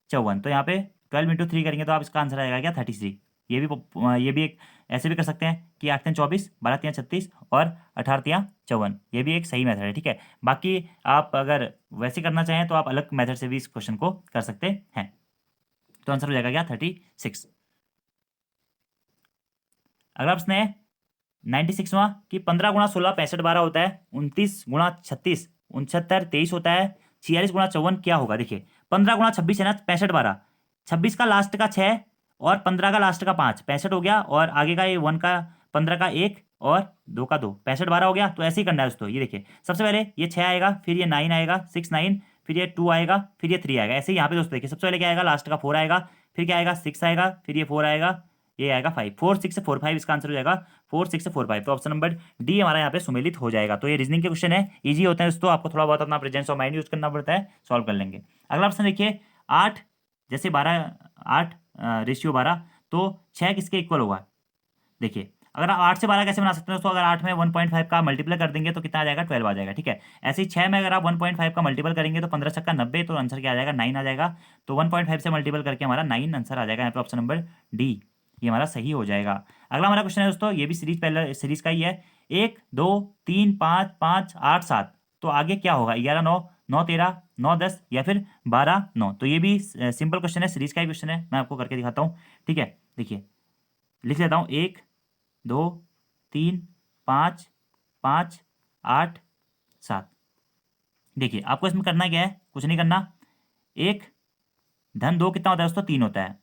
54। तो यहाँ पे 12 इंटू 3 करेंगे तो आप इसका आंसर आएगा क्या, 33। ये भी एक ऐसे भी कर सकते हैं कि 8 तिया 24, 12 तिया 36 और 18 तिया 54, ये भी एक सही मेथड है। ठीक है, बाकी आप अगर वैसे करना चाहें तो आप अलग मेथड से भी इस क्वेश्चन को कर सकते हैं। तो आंसर हो जाएगा क्या, 36। अगला प्रश्न है 96वां कि 15 गुणा 16 65 12 होता है, 29 गुणा 36 69 23 होता है, 46 गुणा 54 क्या होगा? देखिए 15 गुणा 26 है ना, 65 12, 26 का लास्ट का 6 और 15 का लास्ट का 5, 65 हो गया, और आगे का ये 1 का 15 का 1 और 2 का 2, 65 12 हो गया। तो ऐसे ही करना है दोस्तों। ये देखिए सबसे पहले ये 6 आएगा, फिर ये 9 आएगा, 6 9, फिर ये 2 आएगा, फिर ये 3 आएगा। ऐसे ही यहाँ पे दोस्तों देखिए सबसे पहले क्या आएगा, लास्ट का 4 आएगा, फिर क्या आएगा 6 आएगा, फिर ये 4 आएगा, ये आएगा 5, 4 6 4 5 इसका आंसर हो जाएगा 4 6 4 5। तो ऑप्शन नंबर डी हमारा यहाँ पे सुमेलित हो जाएगा। तो ये रीजनिंग के क्वेश्चन है, इजी होते हैं दोस्तों, आपको थोड़ा बहुत अपना प्रेजेंस ऑफ माइंड यूज करना पड़ता है, सॉल्व कर लेंगे। अगला ऑप्शन देखिए 8 जैसे 12 8 रेशियो 12, तो 6 किसके इक्वल होगा? देखिए, अगर आप 8 से 12 कैसे बना सकते हैं दोस्तों? अगर 8 में 1.5 का मल्टीप्लाई कर देंगे तो कितना आ जाएगा? 12 आ जाएगा, ठीक है। ऐसे ही 6 में अगर आप 1.5 का मल्टीपल करेंगे तो 15 छक्का 90, तो आंसर क्या आ जाएगा? 9 आ जाएगा। तो 1.5 से मल्टीपल करके हमारा 9 आंसर आ जाएगा। यहाँ पे ऑप्शन नंबर डी ये हमारा सही हो जाएगा। अगला हमारा क्वेश्चन है दोस्तों, ये भी सीरीज पहले सीरीज का ही है। 1 2 3 5 5 8 7, तो आगे क्या होगा? 11 9 9 13 9 10 या फिर 12 9। तो ये भी सिंपल क्वेश्चन है, सीरीज का ही क्वेश्चन है। मैं आपको करके दिखाता हूँ, ठीक है। देखिए, लिख लेता हूँ। 1 2 3 5 5 8 7। देखिए, आपको इसमें करना क्या है? कुछ नहीं करना। 1 धन 2 कितना होता है दोस्तों? 3 होता है।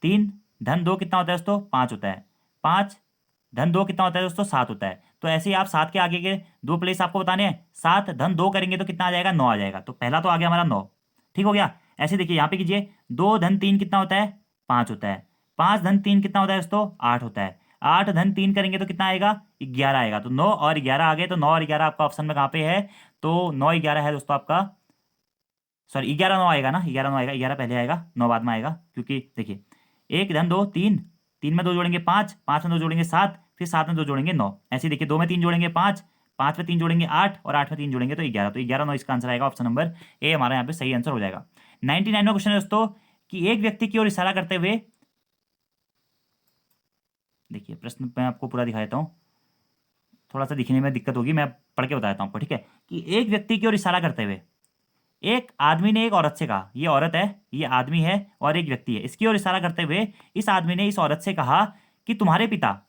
3 धन 2 कितना होता है दोस्तों? 5 होता है। 5 धन 2 कितना होता है दोस्तों? 7 होता है। तो ऐसे ही आप 7 के आगे के दो प्लेस आपको बताने हैं। 7 धन 2 करेंगे तो कितना आ जाएगा? 9 आ जाएगा। तो पहला तो आ गया हमारा 9, ठीक हो गया। ऐसे देखिए, यहाँ पे कीजिए। 2 धन 3 कितना होता है? 5 होता है। 5 धन 3 कितना होता है दोस्तों? 8 होता है। 8 धन 3 करेंगे तो कितना आएगा? 11 आएगा। तो 9 और 11 आ गए। तो 9 और 11 आपका ऑप्शन में कहाँ पे है? तो 9 11 है दोस्तों आपका। सॉरी, 11 9 आएगा ना, 11 9 आएगा। 11 पहले आएगा, 9 बाद में आएगा। क्योंकि देखिए, 1 धन 2 3, 3 में 2 जोड़ेंगे 5, 5 में 2 जोड़ेंगे 7, फिर 7 में 2 जोड़ेंगे 9। ऐसे ही देखिए, 2 में 3 जोड़ेंगे 5, 5 में 3 जोड़ेंगे 8 और 8 में 3 जोड़ेंगे तो 11। तो 11 9 इसका आंसर आएगा। ऑप्शन नंबर ए हमारा यहाँ पे सही आंसर हो जाएगा। 99वां क्वेश्चन है दोस्तों, कि एक व्यक्ति की ओर इशारा करते हुए, देखिए प्रश्न मैं आपको पूरा दिखा देता हूँ, थोड़ा सा दिखने में दिक्कत होगी, मैं पढ़ के बता देता हूँ आपको, ठीक है। कि एक व्यक्ति की ओर इशारा करते हुए एक आदमी ने एक औरत से कहा, ये औरत है, ये आदमी है और एक व्यक्ति है, इसकी ओर इशारा करते हुए इस आदमी ने इस औरत से कहा कि तुम्हारे पिता,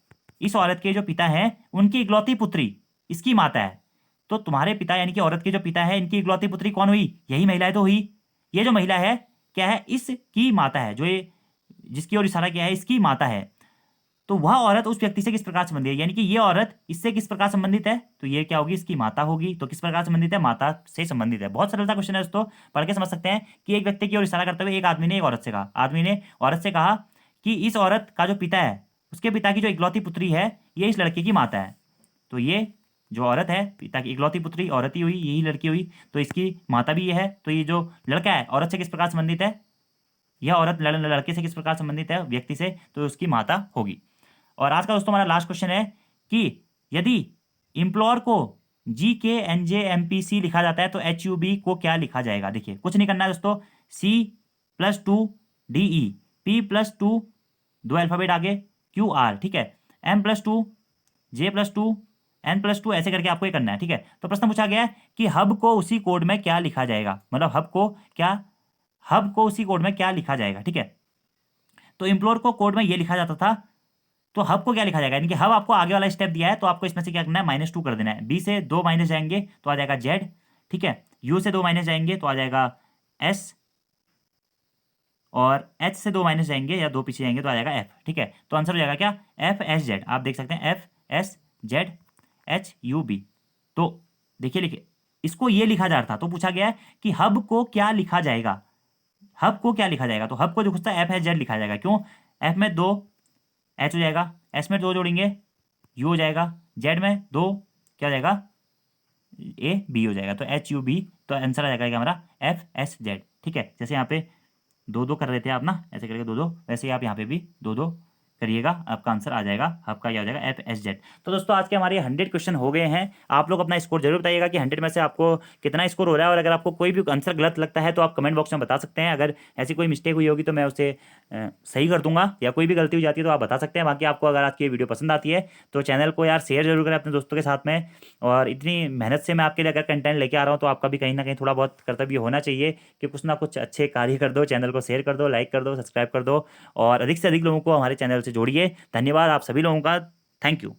इस औरत के जो पिता हैं, उनकी इकलौती पुत्री इसकी माता है। तो तुम्हारे पिता यानी कि औरत के जो पिता है, इनकी इकलौती पुत्री कौन हुई? यही महिला है तो हुई। ये जो महिला है क्या है? इसकी माता है। जो ये जिसकी ओर इशारा किया है, इसकी माता है। तो वह औरत उस व्यक्ति से किस प्रकार संबंधित है? यानी कि ये औरत इससे किस प्रकार संबंधित है? तो ये क्या होगी? इसकी माता होगी। तो किस प्रकार संबंधित है? माता से संबंधित है। बहुत सरलता क्वेश्चन है दोस्तों, पढ़ के समझ सकते हैं। कि एक व्यक्ति की ओर इशारा करते हुए एक आदमी ने एक औरत से कहा, आदमी ने औरत से कहा कि इस औरत का जो पिता है, उसके पिता की जो इकलौती पुत्री है, ये इस लड़के की माता है। तो ये जो औरत है, पिता की इकलौती पुत्री औरत ही हुई, यही लड़की हुई, तो इसकी माता भी ये है। तो ये जो लड़का है, औरत से किस प्रकार संबंधित है? यह औरत लड़के से किस प्रकार संबंधित है? व्यक्ति से, तो उसकी माता होगी। और आज का दोस्तों हमारा लास्ट क्वेश्चन है कि यदि इम्प्लोर को GKNJMPC लिखा जाता है तो HUB को क्या लिखा जाएगा? देखिए, कुछ नहीं करना है दोस्तों। C+2DE, P+2 दो अल्फाबेट आगे, QR, ठीक है, M+2 J+2 N+2 ऐसे करके आपको ये करना है, ठीक है। तो प्रश्न पूछा गया है कि हब को उसी कोड में क्या लिखा जाएगा? मतलब हब को उसी कोड में क्या लिखा जाएगा, ठीक है। तो इम्प्लोर को कोड में ये लिखा जाता था, तो हब को क्या लिखा जाएगा? यानी कि हब आपको आगे वाला स्टेप दिया है, तो आपको इसमें से क्या करना है? -2 कर देना है। B से 2 माइनस जाएंगे तो आ जाएगा Z, ठीक है। U से 2 माइनस जाएंगे तो आ जाएगा S, और H से 2 माइनस जाएंगे या 2 पीछे जाएंगे तो आ जाएगा F, ठीक है। तो आंसर हो जाएगा क्या? FSZ। आप देख सकते हैं FSZHUB। तो देखिए, लिखिए, इसको ये लिखा जा रहा था, तो पूछा गया है कि हब को क्या लिखा जाएगा? हब को क्या लिखा जाएगा? तो हब को जो कुछ था FSZ लिखा जाएगा। क्यों? F में 2 H हो जाएगा, S में 2 जोड़ेंगे U हो जाएगा, Z में 2 क्या हो जाएगा? AB हो जाएगा। तो HUB। तो आंसर आ जाएगा क्या हमारा? FSZ, ठीक है। जैसे यहाँ पे 2 कर रहे थे आप ना, ऐसे करके 2 वैसे ही आप यहाँ पे भी 2 करिएगा, आपका आंसर आ जाएगा। आपका क्या हो जाएगा? FSZ। तो दोस्तों आज के हमारे 100 क्वेश्चन हो गए हैं। आप लोग अपना स्कोर जरूर बताइएगा कि 100 में से आपको कितना स्कोर हो रहा है। और अगर आपको कोई भी आंसर गलत लगता है तो आप कमेंट बॉक्स में बता सकते हैं। अगर ऐसी कोई मिस्टेक हुई होगी तो मैं उसे सही कर दूंगा, या कोई भी गलती हो जाती है तो आप बता सकते हैं। बाकी आपको अगर आज की वीडियो पसंद आती है तो चैनल को यार शेयर जरूर करें अपने दोस्तों के साथ में। और इतनी मेहनत से मैं आपके लिए अगर कंटेंट लेके आ रहा हूँ तो आपका भी कहीं ना कहीं थोड़ा बहुत कर्तव्य होना चाहिए कि कुछ ना कुछ अच्छे कार्य कर दो। चैनल को शेयर कर दो, लाइक कर दो, सब्सक्राइब कर दो और अधिक से अधिक लोगों को हमारे चैनल से जोड़िए। धन्यवाद आप सभी लोगों का। Thank you.